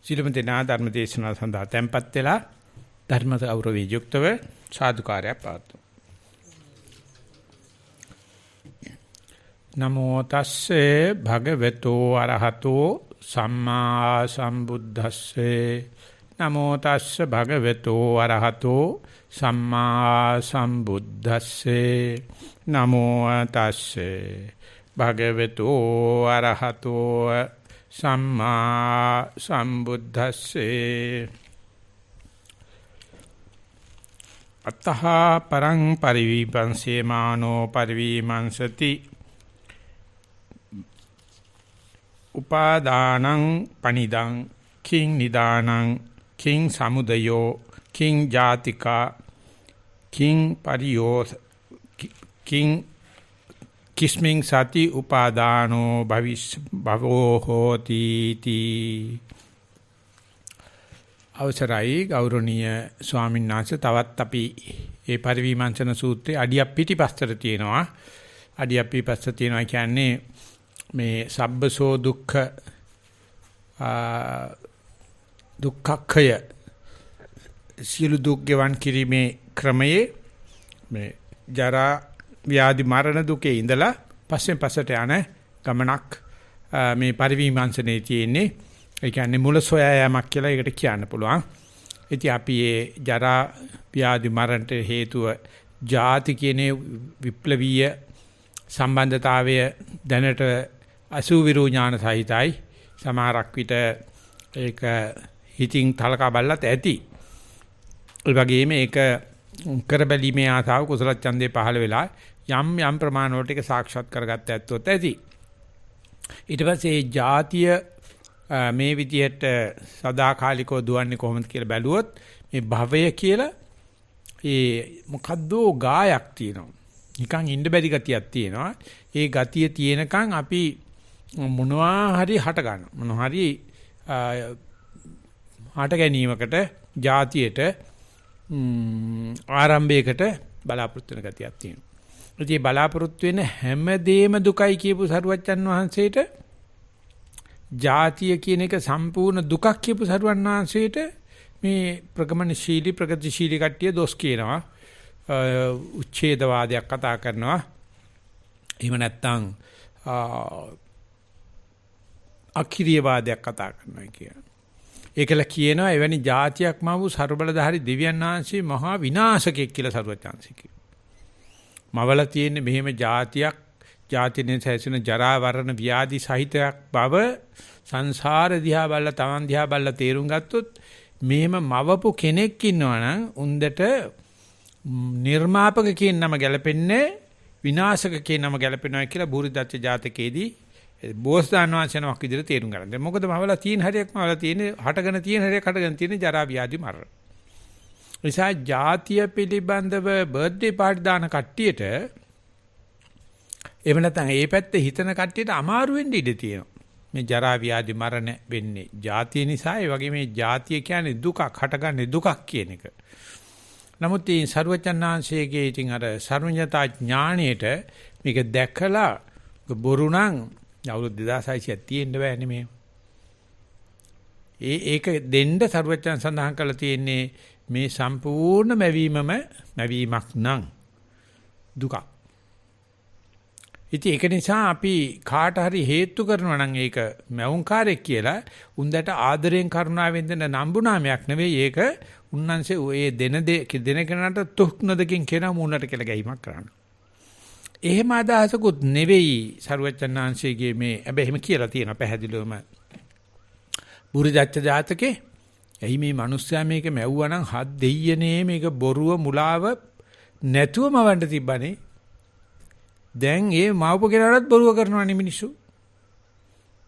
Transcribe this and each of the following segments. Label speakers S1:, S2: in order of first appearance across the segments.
S1: සිළුම දෙනා ධර්ම දේශනාව සඳහා tempත් වෙලා ධර්ම ගෞරවයෙන් යුක්තව සාදුකාරයක් පවතුමු. නමෝ තස්සේ භගවතු අරහතෝ සම්මා සම්බුද්දස්සේ නමෝ තස්සේ භගවතු අරහතෝ සම්මා සම්බුද්දස්සේ නමෝ තස්සේ භගවතු අරහතෝ සම්මා සම්බුද්දස්සේ අත්තහා පරං පරිවිපංසේ මානෝ පරිවිමංසති උපාදානං පනිදං කිං නිදානං කිං සමුදයෝ කිං ජාතිකා කිං පරියෝ කිං කිස්මින් සති උපාදානෝ භවෝ හෝති තී. අවසරයි ගෞරවනීය ස්වාමීන් වහන්සේ, තවත් අපි මේ පරිවිමංශන සූත්‍රයේ අඩියක් පිටිපස්සට තියෙනවා. අඩියක් පිටිපස්ස තියෙනවා කියන්නේ මේ සබ්බසෝ දුක්ඛ දුක්ඛක්ඛය සියලු දුක් ගෙවන් කිරීමේ ක්‍රමයේ මේ ජරා ව්‍යාධි මරණ දුකේ ඉඳලා පස්සට යන ගමනක් මේ පරිවිමංශනේ තියෙන්නේ. ඒ කියන්නේ මුල සොයා යාමක් කියලා ඒකට කියන්න පුළුවන්. ඉතින් අපි මේ ජරා ව්‍යාධි මරණට හේතුව ජාති කියන විප්ලවීය සම්බන්ධතාවය දැනට අසුවිරු ඥාන සහිතයි. සමහරක් විට ඒක හිතින් තලකා බලලත් ඇති. ඒ වගේම ඒක කරබැලීමේ ආසාව කුසල ඡන්දේ පහළ වෙලා යම් ප්‍රමාණවලට ඒක සාක්ෂාත් කරගත්ත ඇත්තොත් ඇති. ඊට පස්සේ ජාතිය මේ විදිහට සදාකාලිකව දුවන්නේ කොහොමද කියලා බැලුවොත් මේ භවය කියලා ඒ මොකද්දෝ ගායක් තියෙනවා. නිකන් ඉන්න බැරි ගතියක් තියෙනවා. ඒ ගතිය තියෙනකන් අපි මොනවා හරි හට ගන්න. මොනවා හරි හට ගැනීමකට ජාතියට ආරම්භයකට බලාපොරොත්තු වෙන ගතියක් තියෙනවා. ඉතින් බලාපොරොත්තු වෙන හැමදේම දුකයි කියපු සරුවච්චන් වහන්සේට ජාතිය කියන එක සම්පූර්ණ දුකක් කියපු සරුවන් වහන්සේට මේ ප්‍රගමනශීලී ප්‍රගතිශීලී කට්ටිය දොස් කියනවා. උච්ඡේදවාදයක් කතා කරනවා. එහෙම නැත්නම් අකිරියවාදයක් කතා කරනවා කියලා. ඒකල කියනවා එවැනි જાතියක් මවු ਸਰබලධාරි දෙවියන් වහන්සේ මහා විනාශකෙක් කියලා සරුවචාන්සේ කියනවා. මවල තියෙන මෙහෙම જાතියක්, જાතිනේ සැසෙන ජරා වරණ ව්‍යාධි සහිතයක් බව සංසාර දිහා බලලා Taman දිහා බලලා තේරුම් ගත්තොත් මෙහෙම මවපු කෙනෙක් ඉන්නවනම් උන්දට නිර්මාපක කියන නම ගැලපෙන්නේ විනාශක කියන නම ගැලපෙනවා කියලා බුරිදච්ච ජාතකයේදී බෝසතාණන් වහන්සේ නමක් විදිහට තේරුම් ගන්න. දැන් මොකද මවලා තියෙන හරියක් මවලා තියෙන්නේ හටගෙන තියෙන හරියක් හටගෙන තියෙන ජරා ව්‍යාධි මරණ. නිසා ජාතිය පිළිබඳව බර්ත්ඩේ පාටි දාන කට්ටියට එහෙම නැත්නම් ඒ පැත්තේ හිතන කට්ටියට අමාරු වෙන්න ඉඩ තියෙනවා. මේ ජරා ව්‍යාධි මරණ වෙන්නේ ජාතිය නිසා. ඒ වගේ මේ ජාතිය කියන්නේ දුකක්, හටගන්නේ දුකක් කියන එක. නමුත් මේ සර්වචන්නාංශයේ ඉතින් අර සර්වඥතා ඥාණයට මේක දැකලා බොරු නම් අවුරුදු 2600ක් තියෙන්න බෑනේ මේ. ඒක දෙන්න සර්වචන් සඳහන් කරලා තියෙන්නේ මේ සම්පූර්ණ මැවීමක් නම් දුකක්. ඉතින් ඒක නිසා අපි කාට හරි හේතු කරනවා නම් ඒක මැවුම්කාරයෙක් කියලා උන්දට ආදරයෙන් කරුණාවෙන් දෙන නම්බුනාමයක් නෙවෙයි. ඒක උන්වන්සේ ඔය දෙන කෙනාට තුක්නදකින් කෙනා මූණට කියලා ගැහිමක් කරනවා. එහෙම අදහසකුත් නෙවෙයි සරුවචනාංශයේ මේ හැබැයි එහෙම කියලා තියෙනවා පැහැදිලිවම බුරිදච්ච ජාතකේ. එයි මේ මිනිස්සයා මේක මැව්වා නම් හත් දෙයියනේ මේක බොරුව මුලාව නැතුවම වණ්ඩ තිබ්බනේ. දැන් ඒ මාවපු කෙනාටත් බොරුව කරනවානේ මිනිස්සු.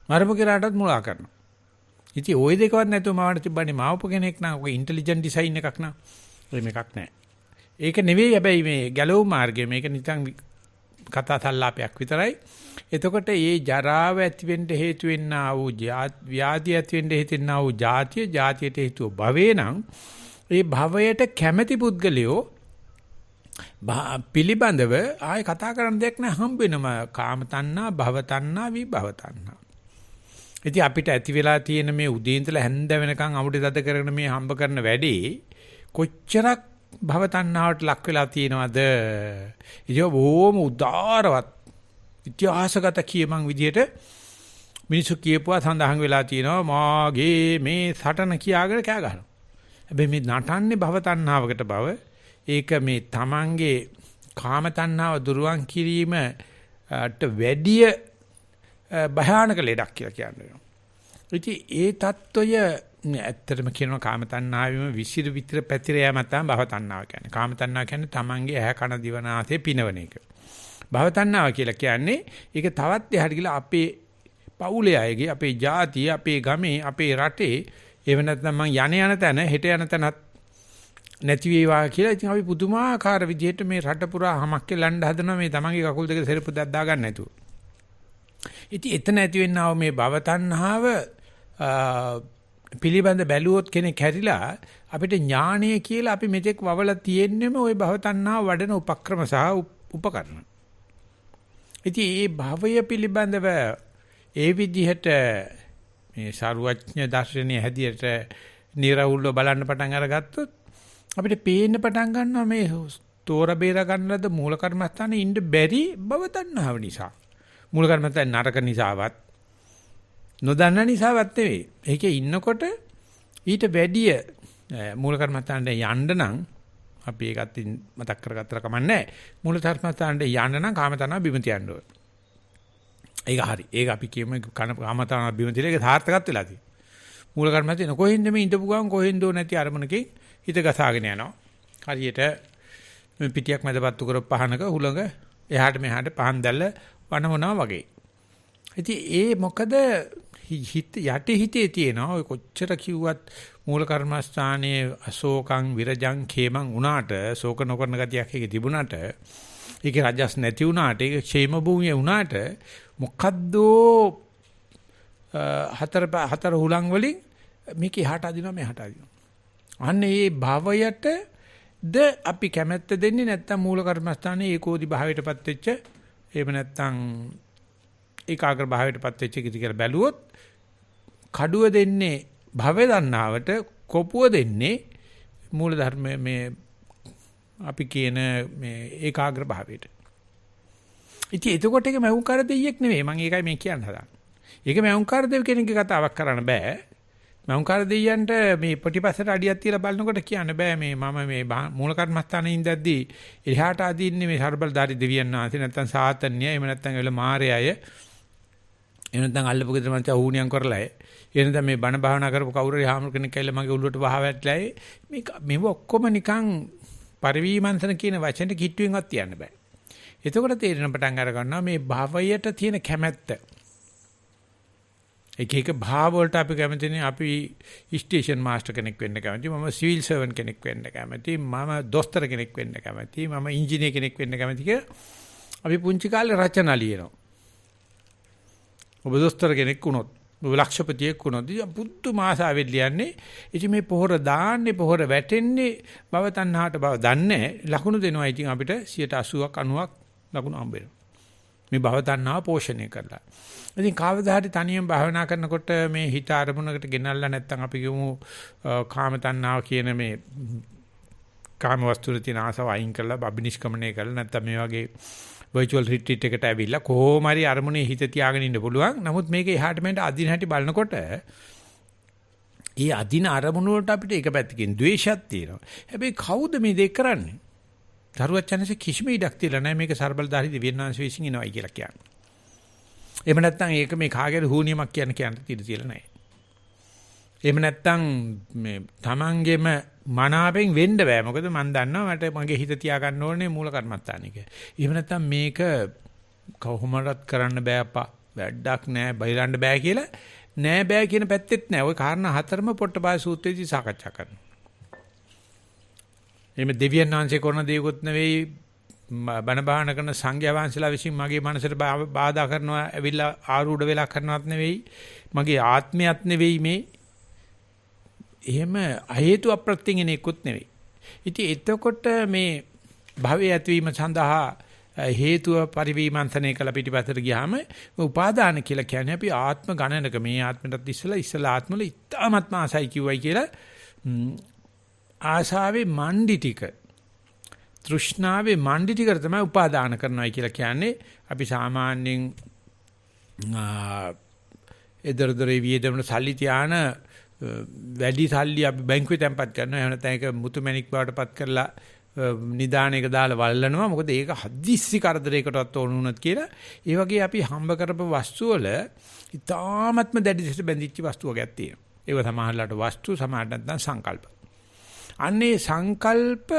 S1: මරපු කෙනාටත් මුලා කරනවා. ඉතින් ওই දෙකවත් නැතුව මවන්න තිබ්බනේ මාවපු කෙනෙක් නම් ඔය ඉන්ටෙලිජන්ට් ඩිසයින් එකක් නා. එහෙම එකක් නැහැ. ඒක නෙවෙයි හැබැයි මේ ගැලවු මාර්ගය මේක නිකන් කතා සල්ලාපයක් විතරයි. එතකොට මේ ජරාව ඇති වෙන්න හේතු වෙන්නා වූ ව්‍යාධි ඇති වෙන්න හේතු වෙන්නා වූ ජාතියට හේතුව භවේ නම් ඒ භවයට කැමැති පුද්ගලයෝ පිළිබඳව ආයෙ කතා කරන්න දෙයක් නැහැ. හම්බ වෙනම කාම තණ්හා, භව තණ්හා, විභව තණ්හා. ඉතින් අපිට ඇති වෙලා තියෙන මේ උදේ ඉඳලා හැන්ද වෙනකන් අවුඩේ දඩ කරගෙන මේ හම්බ කරන වැඩේ කොච්චරක් භව තණ්හාවට ලක් වෙලා තියෙනවද? ඉතින් බොහොම උදාරවත් ඉතිහාසගත කියමන් විදියට මිනිස්සු කියපුවා සඳහන් වෙලා තියෙනවා මාගේ මේ සටන කියාගෙන කෑ ගහනවා. හැබැයි මේ නටන්නේ භව තණ්හාවකට බව. ඒක මේ තමන්ගේ කාම තණ්හාව දුරුවන් කිරීමට වැඩිය භයානක ලෙඩක් කියලා කියන්නේ. ඉතින් ඒ தত্ত্বය ඇත්තටම කියනවා කාම තණ්හාවෙම විසිර විතර පැතිර යෑම තමයි භව තණ්හාව කියන්නේ. කාම තණ්හාව කියන්නේ තමන්ගේ ඇහැ කන දිව නාසය පිනවන එක. භව තණ්හාව කියලා කියන්නේ ඒක තවත් එහාට ගිහලා අපේ පවුලේ අයගේ, අපේ ජාතිය, අපේ ගමේ, අපේ රටේ එහෙම නැත්නම් මං යන තැන, හෙට යන තැනත් නැති වේවා කියලා. ඉතින් අපි පුදුමාකාර විදිහට මේ රට පුරා හැමක් කෙලන්න හදනවා මේ තමන්ගේ කකුල් දෙක සෙරප්පු දා ගන්න නැතුව. ඉතින් එතන ඇති වෙන්නා මේ භව තණ්හාව පිළිබඳ බැලුවොත් කෙනෙක් හැරිලා අපිට ඥානය කියලා අපි මෙතෙක් වවලා තියෙන්නේම ওই භව තණ්හාව වඩන උපක්‍රම සහ උපකරණ. ඉතින් මේ භවය පිළිබඳව ඒ විදිහට මේ සාරවත්ඥ දර්ශනීය හැදියට නිර්වුල්ව බලන්න පටන් අරගත්තොත් අපිට පේන්න පටන් ගන්නවා මේ තෝර බේර ගන්නද මූල කර්මස්ථානේ ඉන්න බැරි භව තණ්හාව නිසා. මූල කර්මස්ථානේ නරක නිසාවත් නොදන්න නිසාවත් නෙවෙයි. ඒකේ ඉන්නකොට ඊට වැඩිය මූල කර්මස්ථානට යන්න නම් අපි ඒකත් මතක් කරගත්තර කමන්නේ. මූල කර්මස්ථානට යන්න නම් කාම තණ්හාව බිම තියන්න ඕනේ. ඒක හරි. ඒක අපි කියමු කාම තණ්හාව බිම තියලා ඒක සාර්ථකත් වෙලා තියෙනවා. මූල කර්මස්ථානේ කොහෙන්ද මේ ඉඳපු ගමන් කොහෙන්දෝ නැති අරමුණකින් හිත ගසාගෙන යනවා. හරියට මේ පිටියක් මැදපත්තු කර පහනක හුලඟ එහාට මෙහාට පහන් දැල්ල වනවනවා වගේ. ඉතින් ඒ මොකද හිත යටි හිතේ තියෙනවා ඔය කොච්චර කිව්වත් මූල කර්මස්ථානයේ අශෝකං විරජං khemං උනාට ශෝක නොකරන ගතියක් එකේ තිබුණාට ඒකේ රජස් නැති වුණාට ඒක ക്ഷേම භූමිය වුණාට මොකද්ද හතර හුලං වලින් මේක එහාට අදිනවා මෙහාට අදිනවා. අන්න ඒ භවයට ද අපි කැමැත්ත දෙන්නේ නැත්තම් මූල කර්මස්ථානයේ ඒකෝදි භාවයටපත් වෙච්ච එහෙම නැත්තම් ඒකාග්‍ර භාවයටපත් වෙච්ච කිසි කියලා බැලුවොත් කඩුව දෙන්නේ භවය දන්නාවට කොපුව දෙන්නේ මූල ධර්ම මේ අපි කියන මේ ඒකාග්‍ර භාවයට. ඉතින් එතකොට ඒක මෞංකාර දෙයියෙක් නෙවෙයි මම ඒකයි මේ කියන්න හදන්නේ. ඒක මෞංකාර දෙව කෙනෙක්ගේ කතාවක් කරන්න බෑ. මෞංකාර දෙයියන්ට මේ පිටිපස්සට අඩියක් තියලා බලනකොට කියන්න බෑ මේ මම මේ මූල කර්මස්ථානයේ ඉඳද්දී එහාට අදින්නේ මේ ਸਰබලධාරී දෙවියන් වහන්සේ නැත්තම් සාතන්‍ය එහෙම නැත්තම් ඒවල මාරයය එහෙම නැත්තම් අල්ලපු ගෙදර මන්ට ඌණියම් කරලායි එහෙම නැත්තම් මේ බණ භාවනා කරපු කවුරු හරි හාමුදුර කෙනෙක් ඇවිල්ලා මගේ ඔළුවට වහ වැටලායි මේව ඔක්කොම නිකන් පරිවීමන්තන කියන වචනේ කිට්ටුවෙන්වත් තියන්න බෑ. එතකොට තේරෙන පටන් අර ගන්නවා මේ භවයට තියෙන කැමැත්ත. එක එක භාව වලට අපි කැමතිනේ අපි ස්ටේෂන් මාස්ටර් කෙනෙක් වෙන්න කැමතියි මම සිවිල් සර්වන්ට් කෙනෙක් වෙන්න කැමතියි මම දොස්තර කෙනෙක් වෙන්න කැමතියි මම ඉංජිනේර කෙනෙක් වෙන්න කැමතියි කියලා අපි පුංචි කාලේ රචනා ලියනවා. ඔබ දොස්තර කෙනෙක් වුණොත් ඔබ ලක්ෂපතියෙක් වුණොත් පුදුම ආසාවෙන් ලියන්නේ. ඉතින් මේ පොහොර දාන්නේ පොහොර වැටෙන්නේ භව තණ්හාට බව දන්නේ ලකුණු දෙනවා. ඉතින් අපිට 80ක් 90ක් ලකුණු හම්බ වෙනවා. මේ භව තණ්හාව පෝෂණය කරලා. ඉතින් කවදා හරි තනියම භාවනා කරනකොට මේ හිත අරමුණකට ගෙනල්ලා නැත්තම් අපි කියමු කාම තණ්හාව කියන මේ කාම වස්තුවේ තියෙන ආසාව අයින් කරලා අභිනිෂ්ක්‍මණය කරලා නැත්තම් මේ වගේ virtual retreat එකට ඇවිල්ලා කොහොම හරි අරමුණේ හිත තියාගෙන ඉන්න පුළුවන්. නමුත් මේක එහාට මෙහාට අදින හැටි බලනකොට ඒ අදින අරමුණ වලට අපිට එක පැත්තකින් ද්වේෂයක් තියෙනවා. හැබැයි කවුද මේ දෙක කරන්නේ? දරුවචනසේ කිසිම ඉඩක් තියලා නැහැ මේක ਸਰබලධාරී දෙවියන් වහන්සේ විසින් එනවයි කියලා කියන්නේ. එහෙම නැත්නම් ඒක මේ කාගේද හුනියමක් කියන්න තියලා නැහැ. එහෙම නැත්නම් මේ තමන්ගේම මනාවෙන් වෙන්න බෑ. මොකද මම දන්නවා මට මගේ හිත තියාගන්න ඕනේ මූල කර්මත්තානික. එහෙම නැත්නම් මේක කොහොමවත් කරන්න බෑ අප්පා. වැඩක් නෑ බයිරන්න බෑ කියලා නෑ බෑ කියන පැත්තෙත් නෑ. ওই කාරණා හතරම පොට්ටපාය සූත්‍රයේදී සාකච්ඡා කරනවා. එහෙම දෙවියන් වහන්සේ කරන දේකුත් නෙවෙයි බණ බාහන කරන සංඝයා වහන්සේලා විසින් මගේ මනසට බාධා කරනවා ඇවිල්ලා ආරූඪ වෙලා කරනවත් නෙවෙයි මගේ ආත්මයත් නෙවෙයි මේ එහෙම හේතු අප්‍රත්‍යයෙන් එනෙකුත් නෙවෙයි. ඉතින් එතකොට මේ භවය ඇතිවීම සඳහා හේතුව පරිවිමන්තනය කළ පිටිපතට ගියාම උපාදාන කියලා කියන්නේ අපි ආත්ම ගණනක මේ ආත්මයටත් ඉස්සලා ආත්මවල ඉතාමත්ම ආසයි කිව්වයි කියලා ආශාවේ මණ්ඩි ටික තෘෂ්ණාවේ මණ්ඩි ටික තමයි උපාදාන කරනවායි කියලා කියන්නේ අපි සාමාන්‍යයෙන් එදරදරේ වියදමන සල්ලි තියාන වැඩි සල්ලි අපි බැංකුවේ තැන්පත් කරනවා එහෙම නැත්නම් ඒක මුතුමැණික් බවටපත් කරලා නිදාණයක දාලා වල්ලනවා මොකද ඒක හදිස්සි කරදරයකටවත් ඕන වුණත් කියලා ඒ වගේ අපි හම්බ කරපු වස්තු වල ඉතාමත්ම දැඩි ලෙස බැඳිච්ච වස්තු වර්ගයක් තියෙනවා ඒක සමහරලාට වස්තු සමහරට නැත්නම් සංකල්ප අන්නේ සංකල්ප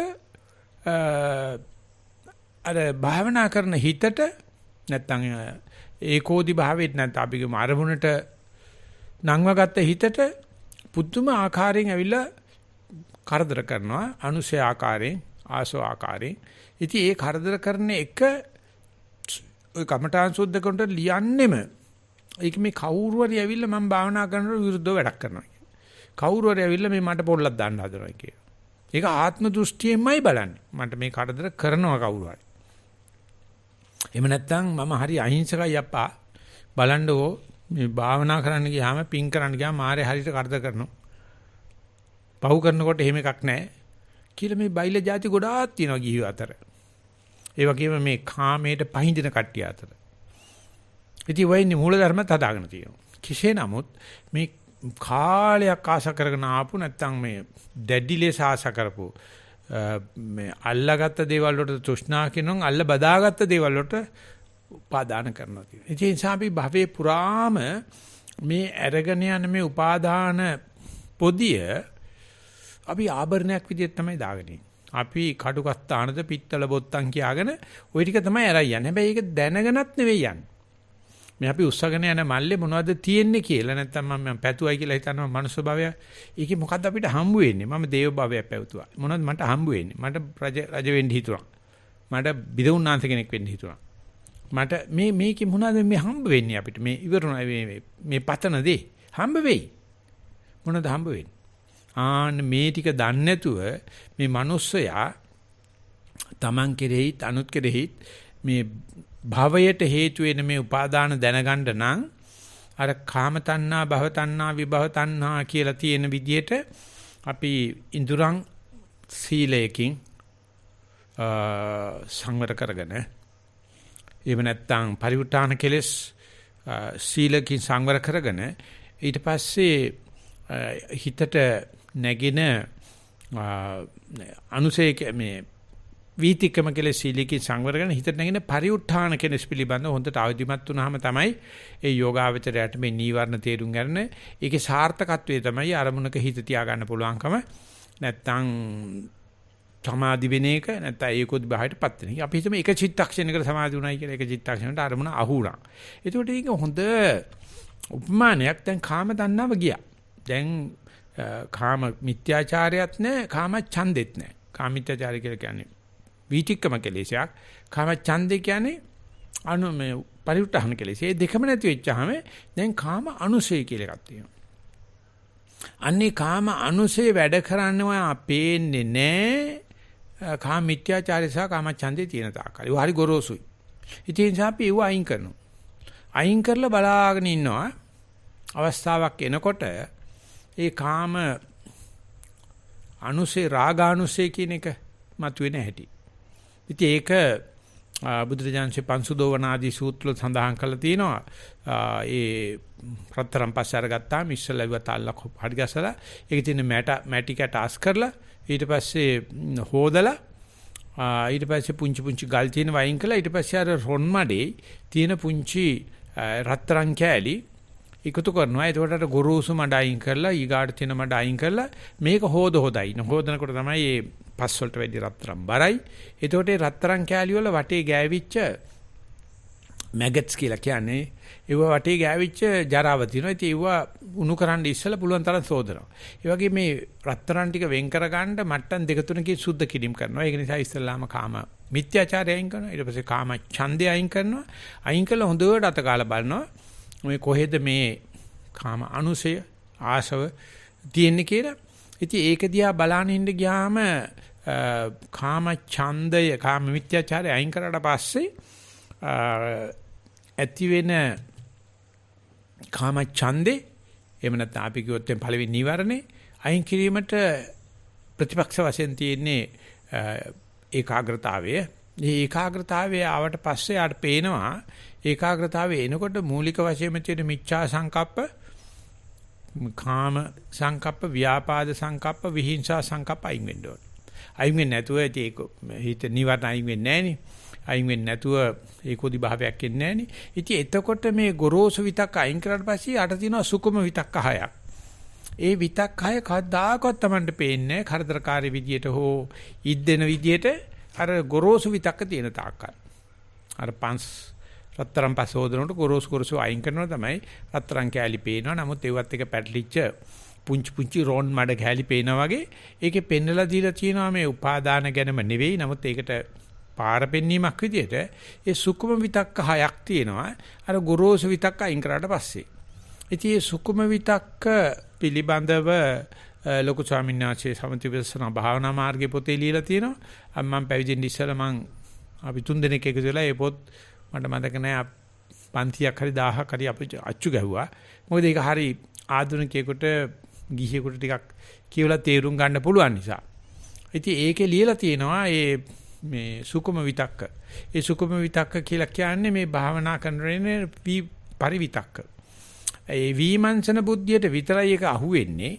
S1: අර භාවනා කරන හිතට නැත්නම් ඒකෝදි භාවයට නැත්නම් අපි කියමු අරමුණට නංවගත්ත හිතට පුදුම ආකාරයෙන් ඇවිල්ලා කරදර කරනවා අනුසය ආකාරයෙන් ආසෝ ආකාරයෙන් ඉතින් ඒ කරදර කරන එක ඔය කමඨාන් සුද්ධ කරනට ලියන්නෙම ඒක මේ කවුරු හරි ඇවිල්ලා මම භාවනා කරනකොට විරුද්ධව වැඩක් කරනවා කවුරු හරි ඇවිල්ලා මේ මට පොල්ලක් දාන්න හදනවා කියලා ඒක ආත්ම දෘෂ්ටියෙන්මයි බලන්නේ මට මේ කරදර කරනවා කවුරු හරි එහෙම නැත්නම් මම හරි අහිංසකයි අප්පා බලන්නකෝ මේ භාවනා කරන්න ගියාම පින් කරන්න ගියාම මාරේ හරියට කරදර කරනවා. පව් කරනකොට එහෙම එකක් නැහැ. කියලා මේ බයිල જાති ගොඩාක් තියෙනවා ගිහිව අතර. ඒ වගේම මේ කාමයට පහඳින කට්ටිය අතර. ඉතින් වයින්නේ මූල ධර්මත් හදාගෙන තියෙනවා. කෙසේ නමුත් මේ කාලයක් ආශා කරගෙන ආපු නැත්නම් මේ දැඩි ලෙස ආශා කරපු මේ අල්ලාගත්ත දේවල් වලට තෘෂ්ණා කියනොන් අල්ල බදාගත්ත දේවල් වලට උපාදාන කරනවා කියන්නේ. ඒ නිසා අපි භවයේ පුරාම මේ අරගෙන යන මේ උපාදාන පොදිය අපි ආභරණයක් විදිහට තමයි දාගෙන ඉන්නේ. අපි කඩුකස්ථානද පිත්තල බොත්තම් කියාගෙන ওই ටික තමයි අරයි යන්නේ. හැබැයි ඒක දැනගෙනත් නෙවෙයි යන්නේ. මේ අපි උස්සගෙන යන මල්ලේ මොනවද තියෙන්නේ කියලා නැත්තම් මම පැතුවයි කියලා හිතනවා මනුස්ස භවය. ඒකේ මොකද්ද අපිට හම්බ වෙන්නේ? මම දේව භවයක් පැවතුවා. මොනවද මට හම්බ වෙන්නේ? මට රජ වෙන්න හිතුණා. මට බිදුන්නාන්ත කෙනෙක් වෙන්න හිතුණා. මට මේකේ මොනවද මේ හම්බ වෙන්නේ අපිට? මේ ඉවරුණා මේ පතන දේ හම්බ වෙයි. මොනවද හම්බ වෙන්නේ? ආන්න මේ ටික දන්නේ නැතුව මේ මිනිස්සයා Taman කෙරෙහි අනුත් කෙරෙහි මේ භවයට හේතු වෙන මේ උපාදාන දැනගන්න නම් අර කාම තණ්හා භව තණ්හා විභව තණ්හා කියලා තියෙන විදිහට අපි ඉඳුරන් සීලයෙන් සංවර කරගෙන එහෙම නැත්නම් පරිඋත්ථාන කෙලස් සීලකින් සංවර කරගෙන ඊට පස්සේ හිතට නැගින අනුසය මේ වීතිකම කෙලස් සීලකින් සංවර කරගෙන හිතට නැගින පරිඋත්ථාන කෙලස් පිළිබඳව හොඳට අවදිමත් වුණාම තමයි ඒ යෝගාවචරයට මේ නීවරණ තේරුම් ගන්න. ඒකේ සාර්ථකත්වයේ තමයි අරමුණක හිත තියාගන්න පුළුවන්කම නැත්නම් සමාධි වෙන එක නැත්නම් ඒකෝත් බහයටපත් වෙන එක. අපි හිතමු එක චිත්තක්ෂණයකට සමාධි වුණයි කියලා එක චිත්තක්ෂණයකට අරමුණ අහුණා. ඒකට ඒක හොඳ උපමානයක්. දැන් කාම තණ්හාව ගියා. දැන් කාම මිත්‍යාචාරයත් නැහැ කාම ඡන්දෙත් නැහැ. කාම මිත්‍යාචාරය කියලා කියන්නේ වීතික්කම කෙලෙසයක්. කාම ඡන්දේ කියන්නේ මේ පරිඋත්ථාන කෙලෙස. මේ දෙකම නැති වෙච්චාම දැන් කාම අනුසය කියලා එකක් තියෙනවා. අන්නේ කාම අනුසය වැඩ කරනවා පේන්නේ නැහැ. කාම මිත්‍යාචාරය සහ කාම ඡන්දේ තියෙන තාක්කල්. ඒක හරි ගොරෝසුයි. ඉතින් ඒ නිසා අපි ඒව අයින් කරනවා. අයින් කරලා බලාගෙන ඉන්නවා. අවස්ථාවක් එනකොට ඒ කාම අනුසේ රාගානුසේ කියන එක මතුවෙන හැටි. ඉතින් ඒක බුදුරජාන්සේ පංසුදෝවනාදී සූත්‍රවල සඳහන් කරලා තියෙනවා. ඒ රත්තරන් පස්සේ අරගත්තාම ඉස්සෙල්ලා ඉව තාල්ලක් හරි ගසලා ඒකේ තියෙන මැටි කැට ආස් කරලා ඊට පස්සේ හොදලා ඊට පස්සේ පුංචි පුංචි ගල් තියෙන වයින් කළා ඊට පස්සේ අර රොන් මඩේ තියෙන පුංචි රත්තරන් කෑලි එකතු කරනවා. ඒකට අර ගොරෝසු මඩ අයින් කරලා ඊගාට තියෙන මඩ අයින් කරලා මේක හොදයි. හොදනකොට තමයි මේ පස් වලට වැඩි රත්තරන් බරයි. ඒකට ඒ රත්තරන් කෑලි වල වටේ ගෑවිච්ච මැගට්ස් කියලා කියන්නේ ඒව වටේ ගෑවිච්ච ජරාව තියෙනවා. ඉතින් ඒව උණු කරන්න ඉස්සලා පුළුවන් තරම් සෝදනවා. ඒ වගේ මේ රත්තරන් ටික වෙන් කර ගන්න මට්ටම් දෙක තුනකින් සුද්ධ කිරීම කරනවා. ඒක නිසා ඉස්සලාම කාම මිත්‍යාචාරය අයින් කරනවා. ඊට පස්සේ කාම ඡන්දය අයින් කරනවා. අයින් කළා හොඳට අතකාලා බලනවා. මේ කොහෙද මේ කාම අනුසය ආශව තියෙන්නේ කියලා. ඉතින් ඒක දිහා බලන ඉන්න ගියාම කාම ඡන්දය කාම මිත්‍යාචාරය අයින් කරලා පස්සේ ඇති වෙන කාම ඡන්දේ එහෙම නැත්නම් අපි කිව්වොත් පළවෙනි නිවරණේ අයින් කිරීමට ප්‍රතිපක්ෂ වශයෙන් තියෙන්නේ ඒකාග්‍රතාවය. මේ ඒකාග්‍රතාවය ආවට පස්සේ ආට පේනවා ඒකාග්‍රතාවය එනකොට මූලික වශයෙන්ම තියෙන මිච්ඡා සංකප්ප, කාම සංකප්ප, ව්‍යාපාද සංකප්ප, විහිංසා සංකප්ප අයින් වෙන්න ඕනේ. අයින් වෙන්නේ නැතුව ඒක හිත නිවර්ණ අයින් වෙන්නේ නැහනේ. අයින් වෙන්නේ නැතුව ඒකෝදි භාවයක් එන්නේ නැහනේ. ඉතින් එතකොට මේ ගොරෝසු විතක් අයින් කරාට පස්සේ යට තියෙනවා සුකුම විතක් 6ක්. ඒ විතක් 6 කවදාකවත් Tamanට පේන්නේ කරදරකාරී විදියට හෝ ඉද්දෙන විදියට අර ගොරෝසු විතක්ක තියෙන තාක්කල්. අර රත්තරන් පස් හොදනකොට ගොරෝසු අයින් කරනවා තමයි රත්තරන් කෑලි පේනවා. නමුත් ඒවත් එක පැටලිච්ච පුංචි රෝන් මඩ කෑලි පේනා වගේ ඒකේ පෙන්නලා දීලා තියෙනවා මේ උපාදාන ගැනම නෙවෙයි. නමුත් ඒකට පාර පෙන්වීමක් විදියට ඒ සුකුම විතක්ක 6ක් තියෙනවා. අර ගොරෝසු විතක්ක අයින් කරාට පස්සේ. ඉතින් මේ සුකුම විතක්ක පිළිබඳව ලොකු ස්වාමීන් වහන්සේ සමථ විපස්සනා භාවනා මාර්ගයේ පොතේ ලියලා තියෙනවා. මම පැවිදෙන්න ඉස්සෙල්ලා අපි 3 දෙනෙක් එකතු වෙලා ඒ පොත් මට මතක නැහැ 500ක් හරි 1000ක් හරි අපි අච්චු ගැහුවා. මොකද ඒක හරි ආධුනිකයෙකුට ගිහියෙකුට ටිකක් කියවලා තේරුම් ගන්න පුළුවන් නිසා. ඉතින් ඒකේ ලියලා තියෙනවා මේ සුකුම විතක්ක. ඒ සුකුම විතක්ක කියලා කියන්නේ මේ භාවනා කරන පරිවිතක්ක. ඒ විමර්ශන බුද්ධියට විතරයි ඒක අහුවෙන්නේ.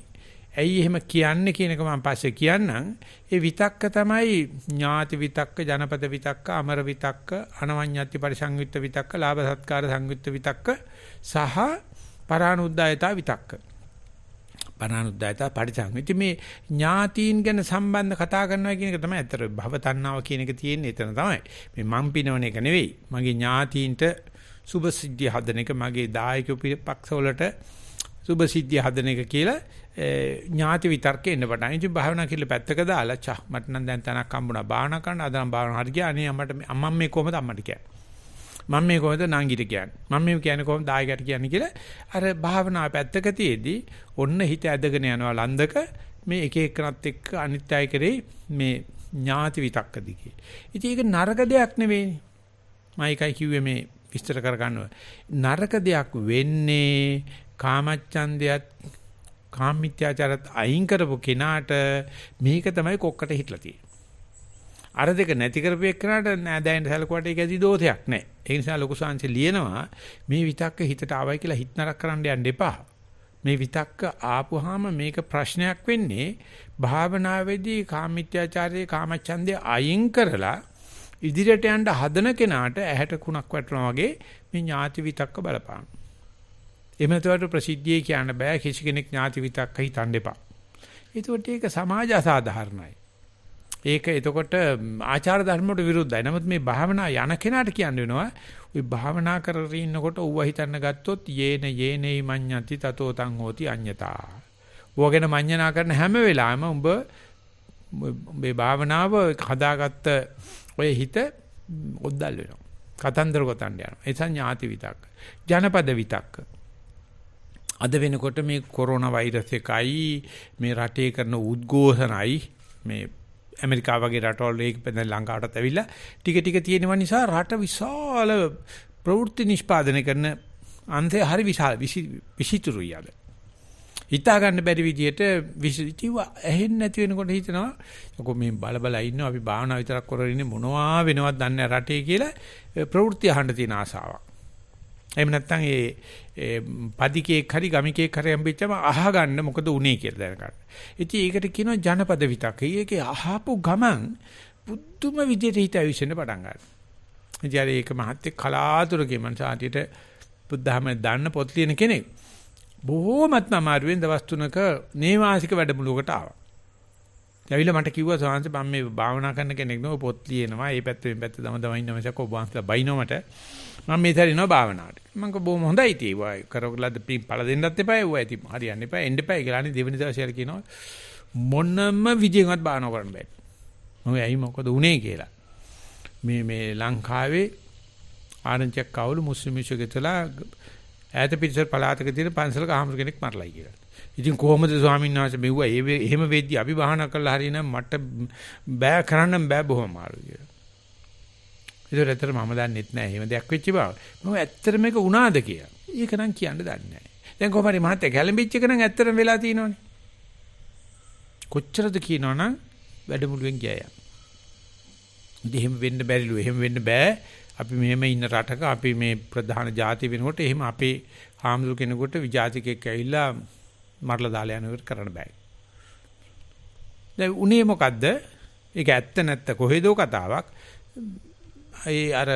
S1: ඇයි එහෙම කියන්නේ කියන එක මම පස්සේ කියන්නම්. ඒ විතක්ක තමයි ඥාති විතක්ක, ජනපද විතක්ක, අමර විතක්ක, අනවඤ්ඤත්ති පරිසංයුක්ත විතක්ක, ලාභ සත්කාර සංයුක්ත විතක්ක සහ පරානුද්යතා විතක්ක. පරානුද්යතා පරිසංයුක්ත මේ ඥාතීන් ගැන සම්බන්ධ කතා කරනවා කියන එක තමයි අතර භව තණ්හාව කියන එක තියෙන්නේ එතන තමයි. මේ මම් පිනවන එක නෙවෙයි. මගේ ඥාතීන්ට සුභ සිද්ධිය හදන එක, මගේ දායක පක්ෂවලට සුභ සිද්ධිය හදන එක කියලා ඥාති විතර්කේ එන්න පටන්. ඉතින් භාවනා කියලා පැත්තක දාලා මට නම් දැන් තනක් හම්බුණා භාවනා කරන්න. අද නම් භාවනා හරි ගියා. අනේ අම්මා මේ කොහමද අම්මට කියන්නේ? මම මේ කොහොමද නංගිට කියන්නේ? මම මේ කියන්නේ කොහොමද දායකට කියන්නේ කියලා අර භාවනා පැත්තක තියේදී ඔන්න හිත ඇදගෙන යනවා ලන්දක මේ එක එකනත් එක්ක අනිත්‍යය කරේ මේ ඥාති විතක්ක දිගේ. ඉතින් ඒක නරක දෙයක් නෙවෙයිනේ. මම ඒකයි කිව්වේ මේ විස්තර කරගන්නවා. නරක දෙයක් වෙන්නේ කාමච්ඡන්දයත් කාමීත්‍යාචාරත් අයින් කරපු කෙනාට මේක තමයි කොක්කට හිටලා තියෙන්නේ. අර දෙක නැති කරපු එක්කනට නෑදෑයන්ට සැලකුවට ඒක ඇති දෝෂයක් නෑ. ඒ නිසා ලොකු සංසි ලියනවා මේ විතක්ක හිතට ආවයි කියලා හිත නරක කරන්න යන්න එපා. මේ විතක්ක ආපුවාම මේක ප්‍රශ්නයක් වෙන්නේ භාවනාවේදී කාමීත්‍යාචාරයේ කාමච්ඡන්දය අයින් කරලා ඉදිරියට යන්න හදන කෙනාට ඇහැට කුණක් වැටෙනවා වගේ මේ ඥාති විතක්ක බලපාන. එහෙම නැතුවට ප්‍රසිද්ධියේ කියන්න බෑ කිසි කෙනෙක් ඥාති විතක්ක හිතන්න එපා. ඒකට ඒක සමාජ අසාධාරණයි. ඒක එතකොට ආචාර ධර්ම වලට විරුද්ධයි. නමුත් මේ භාවනා යන කෙනාට කියන්න වෙනවා ওই භාවනා කරගෙන ඉන්නකොට ඌව හිතන්න ගත්තොත් යේනයි මඤ්ඤති තතෝ තං හෝති අඤ්ඤතා. ඌගෙන මඤ්ඤනා කරන හැම වෙලාවෙම උඹේ භාවනාව හදාගත්ත ඔය හිත ඔද්දල් වෙනවා. කතන්දර ගොතන්න යනවා. ඒ සංඥාති විතක්ක. ජනපද විතක්ක. අද වෙනකොට මේ කොරෝනා වෛරස් එකයි මේ රටේ කරන උද්ඝෝෂණයි මේ ඇමරිකාව වගේ රටවල ඒක පෙන්න ලංකාවටත් ඇවිල්ලා ටික තියෙනවා නිසා රට විශාල ප්‍රවෘත්ති නිෂ්පාදනය කරන අන්තය හරි විසිතුරුයි අද. හිතා ගන්න බැරි විදියට විසිතුව ඇහෙන්නේ නැති වෙනකොට හිතනවා යකෝ මේ බල ඉන්නවා අපි භාවනා විතරක් කරගෙන ඉන්නේ මොනවා වෙනවද දන්නේ රටේ කියලා ප්‍රවෘත්ති අහන්න තියෙන ආසාවක්. එහෙම නැත්නම් ඒ පදිකේක් හරි ගමිකේක් හරි හම්බෙච්චම අහගන්න මොකද උනේ කියලා දැනගන්න. ඉතින් ඒකට කියනවා ජනපද විතක්. ඒකේ අහපු ගමන් බුද්ධම විදියට හිත ඇවිස්සෙන්න පටන් ගන්නවා. ඉතින් ඒක මහත්ය කලාතුරකින් මං සාටියට බුද්ධහම දාන්න පොත් ලියන කෙනෙක්. බොහෝමත්ම අමාරුවෙන් දවස් 3ක නේවාසික වැඩමුළුවකට ආවා. ඇවිල්ලා මට කිව්වා සාංශ මම මේ භාවනා කරන කෙනෙක් නෙවෙයි පොත් ලියනවා. මේ පැත්ත මේ පැත්ත තම ඉන්න මිසක් ඔබ වහන්සලා බයිනෝ මට. මම මේ තරිනවා භාවනාවට. මම කිව්වා බොහොම හොඳයි තේවා. කරගලද පළ දෙන්නත් එපා. ඒවා ඇති හරියන්න එපා. එන්න එපා කියලා අනේ දෙවෙනි දවසේ කියනවා මොනම විදියකට භාවනා කරන්න බෑ. මම ඇයි මොකද උනේ කියලා. මේ ලංකාවේ ආරංචියක් කවුළු මුස්ලිම් මිනිස්සු ගෙතලා ඈත පිටසර පළාතක තියෙන පන්සලක ආමර කෙනෙක් මරලයි කියලා. ඉතින් කොහොමද ස්වාමීන් වහන්සේ මෙව්වා එහෙම වෙද්දි අපි භාවනා කරලා හරියනම් මට බෑ කරන්න බෑ බොහොම අමාරුයි කියලා. ඒතර ඇත්තට මම දන්නෙත් නෑ එහෙම දෙයක් වෙච්ච බව. මම ඇත්තට මේක වුණාද කියලා. ඒක නම් කියන්න දන්නේ නෑ. දැන් කොහොම හරි මහත්තයා කැළඹිච්ච එක නම් ඇත්තටම වෙලා තියෙනවනේ. කොච්චරද කියනවනම් වැඩමුළුවෙන් ගියා යා. ඉතින් එහෙම වෙන්න බැරිලු. එහෙම වෙන්න බෑ. අපි මෙහෙම ඉන්න රටක අපි මේ ප්‍රධාන ජාති වෙනකොට එහෙම අපේ ආම්දුර කෙනෙකුට විජාතිකෙක් ඇවිල්ලා මරලා දාලා යනවට කරන්න බෑ. දැන් උනේ මොකද්ද? ඒක ඇත්ත නැත්ත කොහෙදෝ කතාවක්. ඒ අර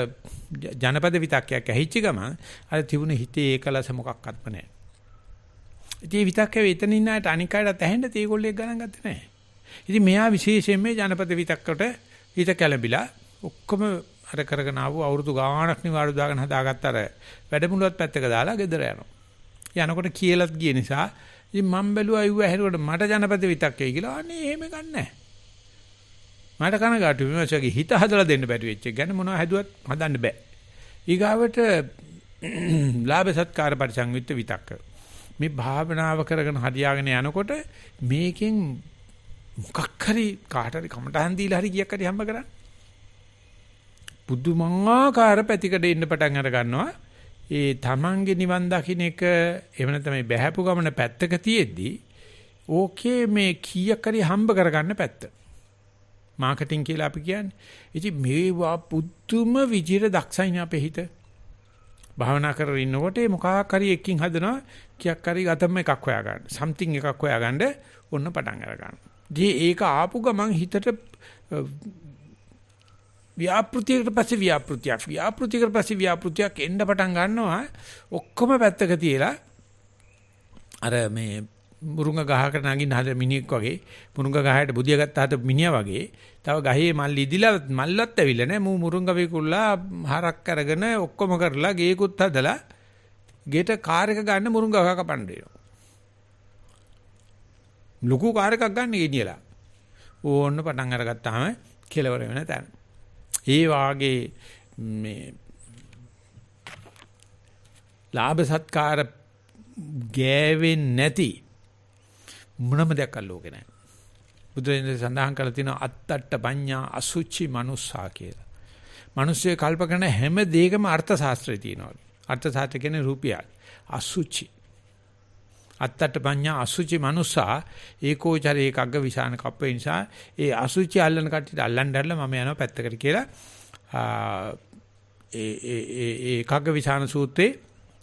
S1: ජනපද විතක්කයක් ඇහිච්ච ගමන් අර තිබුණ හිතේ ඒකලස මොකක්වත්ම නැහැ. ඉතින් විතක්කේ එතන ඉන්න අයට අනික් අයටත් ඇහෙන්න තේගොල්ලෙක් ගණන් ගත්තේ නැහැ. ඉතින් මෙයා විශේෂයෙන් මේ ජනපද විතක්කට ඊට කැළඹිලා ඔක්කොම අර කරගෙන ආව අවුරුදු ගාණක් නිවාඩු දාගෙන හදාගත්ත අර වැඩමුළුවත් පැත්තක දාලා ගෙදර යනවා. යනකොට කියලාත් ගිය නිසා ඉතින් මම බැලුවා අයුව ඇහෙනකොට මට ජනපද විතක්කේ කියලා අනේ එහෙම ගන්නෑ. මට කනගාටු වෙනවාගේ හිත හදලා දෙන්න බැරි වෙච්ච එක ගැන මොනව හැදුවත් හදන්න බෑ. ඊගාවට ලාභ සත්කාර පරිසංවිත විතක්ක. මේ භාවනාව කරගෙන හරියාගෙන යනකොට මේකෙන් මොකක් හරි කාට හරි කමටහන් දීලා හරි ගියක් හරි හම්බ කරන්නේ. පුදුමාකාර පැතිකඩ ඉන්න පටන් අර ගන්නවා. ඒ තමන්ගේ නිවන් දකින්න එක එහෙම නැත්නම් මේ බහැපු ගමන පැත්තක තියෙද්දි ඕකේ මේ කීයක් හරි හම්බ කරගන්න පැත්ත. මාකටිං කියලා අපි කියන්නේ. ඉතින් මේවා පුදුම විදිහට දක්ෂයිනේ අපේ හිත. භාවනා කරගෙන ඉන්නකොට මොකක් හරි එකකින් හදනවා කීයක් හරි ගතම එකක් හොයාගන්න. සම්තිං එකක් හොයාගන්න ඔන්න පටන් අර ගන්නවා. ඉතින් ඒක ආපු ගමන් හිතට ව්‍යාපෘතියකට පස්සේ ව්‍යාපෘතියකට පස්සේ ව්‍යාපෘතියක් එන්න පටන් ගන්නවා. ඔක්කොම පැත්තක තියලා අර මේ මුරුංග ගහකට නගින්න හද මිනිහෙක් වගේ මුරුංග ගහයට බුදියා ගත්ත හද මිනිහා වගේ තව ගහේ මල් ඉදිලා මල්ලත් ඇවිල්ලා නෑ මූ මුරුංග වේකුල්ලා හරක් අරගෙන ඔක්කොම කරලා ගේකුත් හදලා ගෙට කාර් එක ගන්න මුරුංග ගහ කපන්න දෙනවා. ලොකු කාර් එකක් ගන්න ගෙනියලා ඕන්න පටන් අරගත්තාම කෙලවර වෙන තැන. ඒ වාගේ මේ ලාභ සත්කාර ගෑවෙන්නේ නැති මොනම දෙයක් අල්ලෝගේ නැහැ. බුදුරජාණන් සඳහන් කරලා තියෙනවා අත්තට්ඨ පඤ්ඤා අසුචි මනුස්සා කියලා. මිනිස්සු කල්ප කරන හැම දෙයකම අර්ථ ශාස්ත්‍රය තියෙනවා. අර්ථ ශාස්ත්‍රය කියන්නේ රුපියල්. අසුචි. අත්තට්ඨ පඤ්ඤා අසුචි මනුස්සා ඒකෝචරේ එකග්ග විසාන කප්පේ නිසා ඒ අසුචි අල්ලන කට්ටියට අල්ලන්න දැරලා මම යනවා පැත්තකට කියලා ඒ එකග්ග විසාන සූත්‍රයේ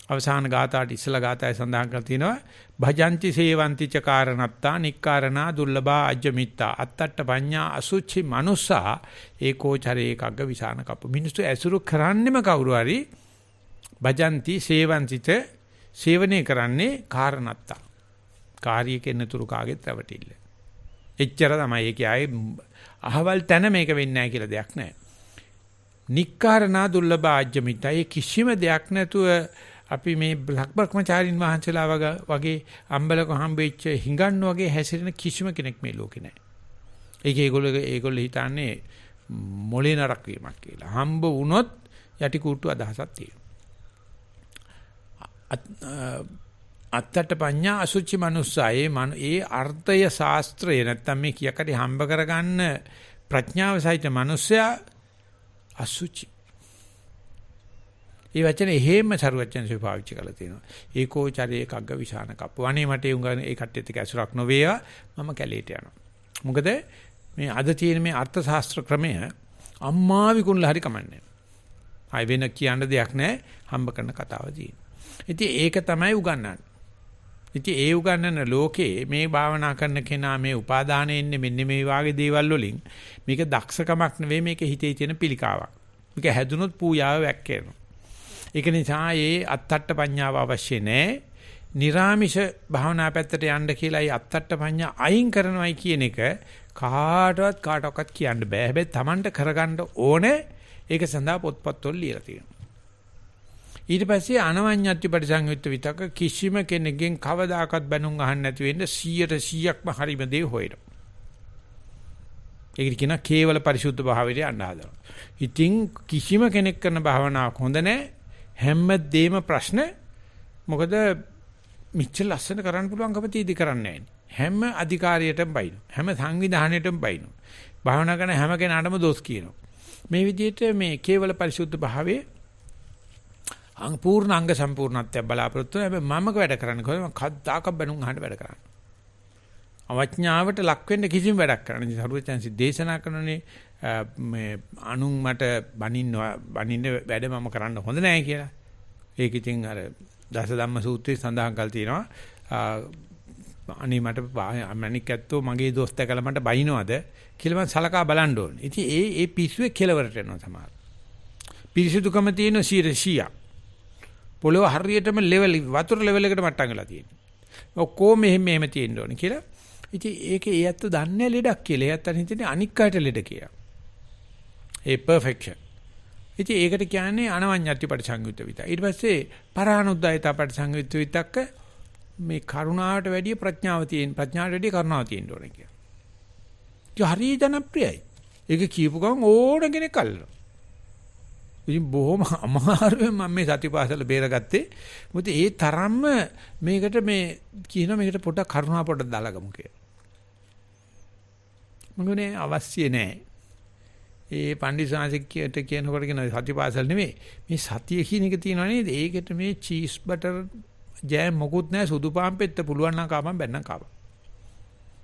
S1: අවසාන ගාථාට ඉස්සලා ගාථාවේ සඳහන් කරලා තියෙනවා භජಂತಿ සේවಂತಿ ච කාරණත්තා නික්කාරණා දුර්ලභා අජ්ජමිත්තා අත්තට්ඨ පඤ්ඤා අසුචි මනුස්සා ඒකෝචරේ එකග්ග විසාන කප්ප මිනිස්සු ඇසුරු කරන්නෙම කවුරු හරි භජಂತಿ සේවಂತಿ ච සේවනයේ කරන්නේ කාරණත්තා. කාර්යයේ කෙනතුරු කාගෙත් රැවටිල්ල. එච්චර තමයි ඒකයි ආයේ අහවල් තැන මේක වෙන්නේ නැහැ කියලා දෙයක් නැහැ. නික්කාරණා දුර්ලභ ආජ්‍යමිතය කිසිම දෙයක් නැතුව අපි මේ බ්‍රහ්මචාරින් වහන්සේලා වගේ අම්බලක හම්බෙච්ච හිඟන්න වගේ හැසිරෙන කිසිම කෙනෙක් මේ ලෝකේ නැහැ. ඒක ඒගොල්ලෝ හිතන්නේ මොලේ නරක් වීමක් කියලා. හම්බ වුණොත් යටි කූට්ටු අදහසක් තියෙනවා. අත්තට පඤ්ඤා අසුචි මනුස්සායේ ඒ අර්ථය ශාස්ත්‍රය නැත්තම් මේ කීයකට හම්බ කරගන්න ප්‍රඥාව සහිත මනුස්සයා අසුචි. ඒ වචනේ හේම සරුවචනසේ පාවිච්චි කරලා තියෙනවා. ඒකෝචරේ එකග්ග විසාන කප්ප. වනේ මට ඒ කට්ටියත් එක්ක ඇසුරක් නොවේවා මම කැලේට යනවා. මොකද මේ අද තියෙන මේ අර්ථ ශාස්ත්‍ර ක්‍රමය අම්මා විකුණලා හරි කමන්නේ. ආයි වෙන කියන්න දෙයක් නැහැ. හම්බ කරන කතාව තියෙනවා. ඉතින් ඒක තමයි උගන්වන්නේ. ඉතින් ඒ උගන්වන ලෝකේ මේ භාවනා කරන කෙනා මේ උපාදානෙ ඉන්නේ මෙන්න මේ වාගේ දේවල් වලින් මේක දක්ෂකමක් නෙවෙයි මේක හිතේ තියෙන පිළිකාවක්. මේක හැදුනොත් පූජාව වැක්කේනවා. ඒක නිසා ඒ අත්තට්ඨ පඤ්ඤාව අවශ්‍ය නැහැ. නිරාමිෂ භාවනා පැත්තට යන්න කියලා ඒ අත්තට්ඨ පඤ්ඤා අයින් කරනවයි කියන එක කාටවත් කියන්න බෑ. හැබැයි Tamanට කරගන්න ඕනේ. ඒක සඳහා පොත්පත්වල ලියලා තියෙනවා. ඊට පස්සේ අනවඤ්ඤත්ති පරිසංයුක්ත විතක කිසිම කෙනෙක්ගෙන් කවදාකවත් බැනුම් අහන්න නැති වෙන්න 100%ක්ම හරිම දේ හොයනවා. ඒක කියන කේවල පරිසුද්ධ භාවයට යන්න හදනවා. ඉතින් කිසිම කෙනෙක් කරන භාවනාවක් හොඳ නැහැ. හැමදේම ප්‍රශ්න. මොකද මිච්ඡ ලස්සන කරන්න පුළුවන්කම තීදි කරන්නේ නැහැ. හැම අධිකාරියටම බයින. හැම සංවිධානයටම බයින. භාවනා කරන හැම කෙනාටම දොස් කියනවා. මේ විදිහට මේ කේවල පරිසුද්ධ භාවයේ පූර්ණ අංග සම්පූර්ණත්වය බලාපොරොත්තු වෙන හැබැයි මමක වැඩ කරන්නේ කොහොමද මම කද්දාක බණුන් අහන්න වැඩ කරන්නේ. අවඥාවට ලක් වෙන්න කිසිම වැඩක් කරන්නේ නැහැ. සරුවචන්සි දේශනා කරනනේ මේ අනුන් මට බනින්න වැඩ මම කරන්න හොඳ නැහැ කියලා. ඒක ඉතින් අර දස ධම්ම සූත්‍රයේ සඳහන් කරලා තියෙනවා. අනේ මට මණික් ඇත්තෝ මගේ දොස් දැකලා මට බයින්නවද කියලා මම සලකා බලන්න ඕනේ. ඉතින් ඒ පිස්සුවේ කෙලවරට යනවා සමහර. පිරිසුදුකම තියෙන 100%. පොළොව හරියටම ලෙවල් වතුර ලෙවල් එකට මට්ටම් කරලා තියෙනවා. ඔක්කොම මෙහෙම තියෙන්න ඕනේ කියලා. ඉතින් ඒකේ ඒ ඇත්ත දන්නේ ලෙඩක් කියලා. ඒ ඇත්තට හිතන්නේ අනික් අයට ලෙඩ කියලා. ඒ perfection. ඉතින් ඒකට කියන්නේ අනවඤ්ඤත්ති පරිසංයුත්ත විතක්. ඊට පස්සේ පරානුද්යතා පරිසංයුත්ත විතක්ක මේ කරුණාවට වැඩිය ප්‍රඥාවට වැඩිය කරුණාව තියෙන්න ඕනේ කියලා. ඒක හරිය ජනප්‍රියයි. ඒක කියපු ගමන් ඕන කෙනෙක් අල්ලනවා. ඉතින් බොහොම අමාරුවෙන් මම මේ සතිපාසල බේරගත්තේ. මොකද ඒ තරම්ම මේකට මේ කියන මේකට පොඩක් කරුණා පොඩක් දාලාගමු කියලා. මොන්නේ අවශ්‍ය නැහැ. ඒ පණ්ඩිතසාංශිකයට කියනකොට කියන සතිපාසල නෙමෙයි. මේ සතිය කියන එක තියෙනවා නේද? ඒකට මේ චීස් බටර් ජෑම් මොකුත් නැහැ. සුදු පාන් පෙත්ත පුළුවන් නම් කාපම් බැන්නම් කාපම්.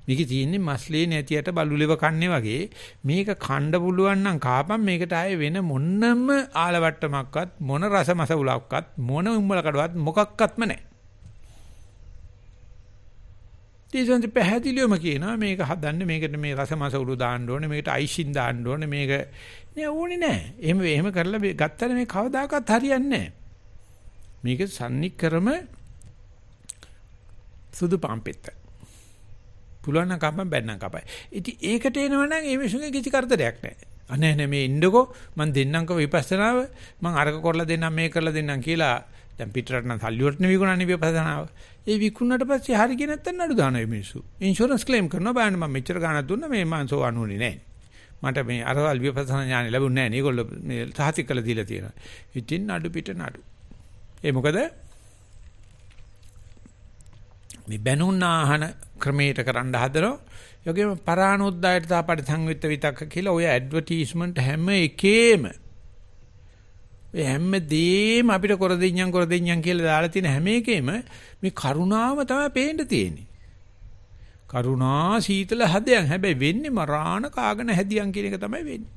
S1: මේකේ තියෙන්නේ මස්ලේ නැතියට බලුලෙව කන්නේ වගේ මේක කණ්ඩ පුළුවන් නම් කාපම් මේකට ආයේ වෙන මොන්නම ආලවට්ටමක්වත් මොන රසමස උලක්වත් මොන උම්මල කඩවත් මොකක්වත්ම නැහැ. තීසන්ති පැහැදිලිවම කියනවා මේක හදන්නේ මේකට මේ රසමස උළු දාන්න ඕනේ මේකට අයිසින් දාන්න ඕනේ මේක නෑ ඕනේ නෑ. එහෙම කරලා ගත්තට මේ කවදාකවත් හරියන්නේ නෑ. මේක සම්නික්‍රම සුදු පාම්පෙත්ත. පුළුවන් නම් කපන් බැන්නම් කපයි. ඉතින් ඒකට එනවනම් මේ මිනිස්සුන්ගේ කිසි කරදරයක් නැහැ. අනේ නේ මේ ඉන්නකෝ මං දෙන්නම්ක විපස්සනාව මං අරක කරලා දෙන්නම් මේක කරලා දෙන්නම් කියලා දැන් පිටරට නම් සල්ලි වලට විකුණන්නේ විපස්සනාව. ඒ විකුණුණාට පස්සේ හරි ගියේ නැත්නම් නඩු දානවා මේ මිනිස්සු. ඉන්ෂුරන්ස් ක්ලේම් කරනවා බලන්න මම මෙච්චර ගාණක් දුන්නා මේ මං සෝවන් වුණේ නැහැ. මට මේ අරවල් විපස්සනා ඥානෙ ලැබුණේ නැහැ නේ. ඒගොල්ලෝ මේ සාහිතික කළ දීලා තියෙනවා. ඉතින් නඩු පිට නඩු. ඒ මොකද මේ බැනුනාහන ක්‍රමයට කරන්න හදනවා. යෝගේම පරානුද්යයට තාපට සංවිත විතක්ක කියලා ඔය ඇඩ්වර්ටයිස්මන්ට් හැම එකේම ඔය හැම දෙයක්ම අපිට කර දෙඤ්ඤම් කියලා දාලා තියෙන හැම එකේම මේ කරුණාව තමයි පේන්න තියෙන්නේ. කරුණා සීතල හදයන් හැබැයි වෙන්නේ මරාණ කාගෙන හැදියන් කියන එක තමයි වෙන්නේ.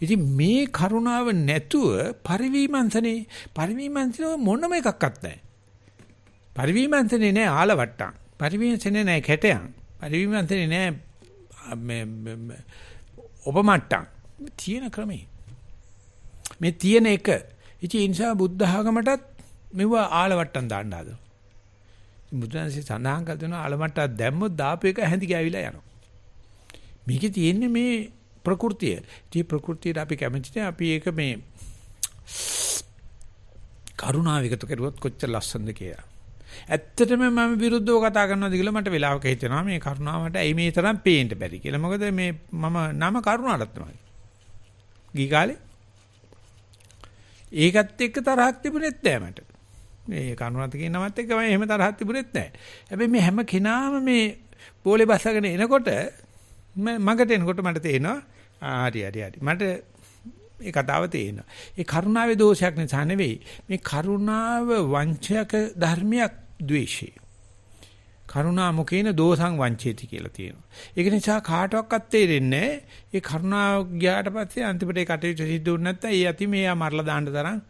S1: ඉතින් මේ කරුණාව නැතුව පරිවිමංශනේ මොනම එකක්වත් නැහැ. පරිවිමංශනේ නෑ ආලවට්ටම්. පරිවිමංශනේ නෑ කැටයන්. පරිවිමංශනේ නෑ මේ ඔබමට්ටම්. තියෙන ක්‍රමේ. මේ තියෙන එක. ඉතින් ඒ නිසා බුද්ධ ආගමටත් මෙව ආලවට්ටම් දාන්න හදනවා. බුදුන්සේ සඳහන් කර දෙනවා ආලවට්ටම් දැම්මොත් දාපු එක හැඳි ගෑවිලා යනවා. මේකේ තියෙන්නේ මේ ප්‍රകൃතිය. මේ ප්‍රകൃතියට අපි කැමති නැහැ. අපි ඒක මේ කරුණාව එකතු කරුවොත් කොච්චර ලස්සනද කියලා. ඇත්තටම මම විරුද්ධව කතා කරනවාද කියලා මට වෙලාවක හිතෙනවා මේ කරුණාවට ඇයි මේ තරම් පේන්න බැරි කියලා. මොකද මේ මම නම කරුණාටත් තමයි. ගී කාලේ ඒකත් එක්ක තරහක් තිබුණෙත් නැහැ මට. මේ කරුණාට කියන නමත් එක්ක මම එහෙම තරහක් තිබුණෙත් නැහැ. හැබැයි මේ හැම කෙනාම මේ බෝලේ බස්සගෙන එනකොට මගට එනකොට මට තේරෙනවා හරි. මට ඒ කතාව තේරෙනවා. ඒ කරුණාවේ දෝෂයක් නිසා නෙවෙයි. මේ කරුණාව වංචක ධර්මයක් ද්වේෂය. කරුණා මුකේන දෝසං වංචේති කියලා තියෙනවා. ඒක නිසා කාටවත් තේරෙන්නේ ඒ කරුණාව ගියාට පස්සේ අන්තිමට ඒ කටයුතු සිද්ධ වුනේ නැත්නම් ඒ යති මෙයා මරලා දාන්න තරම්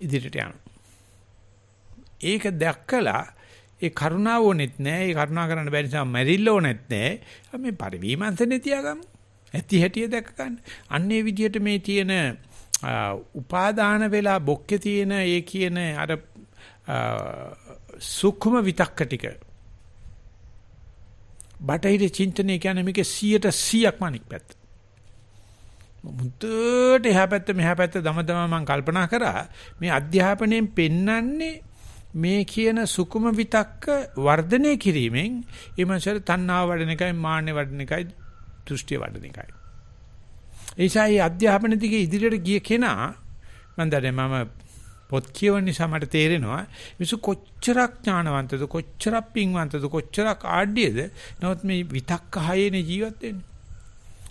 S1: ඉදිරියට යනවා. ඒක දැක්කලා ඒ කරුණාව ඕනෙත් නෑ. ඒ කරුණා කරන්න බැරි නිසා මැරිල්ල ඕනෙත් නෑ. මේ පරිවිමංශනේ තියාගමු. ඇති හැටිය දැක ගන්න. අන්නේ විදිහට මේ තියෙන උපාදාන වෙලා බොක්කේ තියෙන ඒ කියන අර සුක්ෂම විතක්ක ටික. බටහිර චින්තනය කියන්නේ මේක 100%ක්ම අනික් පැත්ත. මුදුට එහා පැත්ත මෙහා පැත්ත දම මම කල්පනා කරා මේ අධ්‍යාපනයෙන් පෙන්වන්නේ මේ කියන සුකුම විතක්ක වර්ධනය කිරීමෙන් ඊමණසර තණ්හාව වඩන එකයි මාන්නේ වඩන එකයි දෘෂ්ටි වඩන එකයි. ඒසයි අධ්‍යාපන දිගේ ඉදිරියට ගිය කෙනා මම දන්නේ මම පොත් කියවන නිසා මට තේරෙනවා මිනිස්සු කොච්චරක් ඥානවන්තද කොච්චරක් පින්වන්තද කොච්චරක් ආඩ්‍යද නමුත් මේ විතක්ක හයේනේ ජීවත් වෙන්නේ.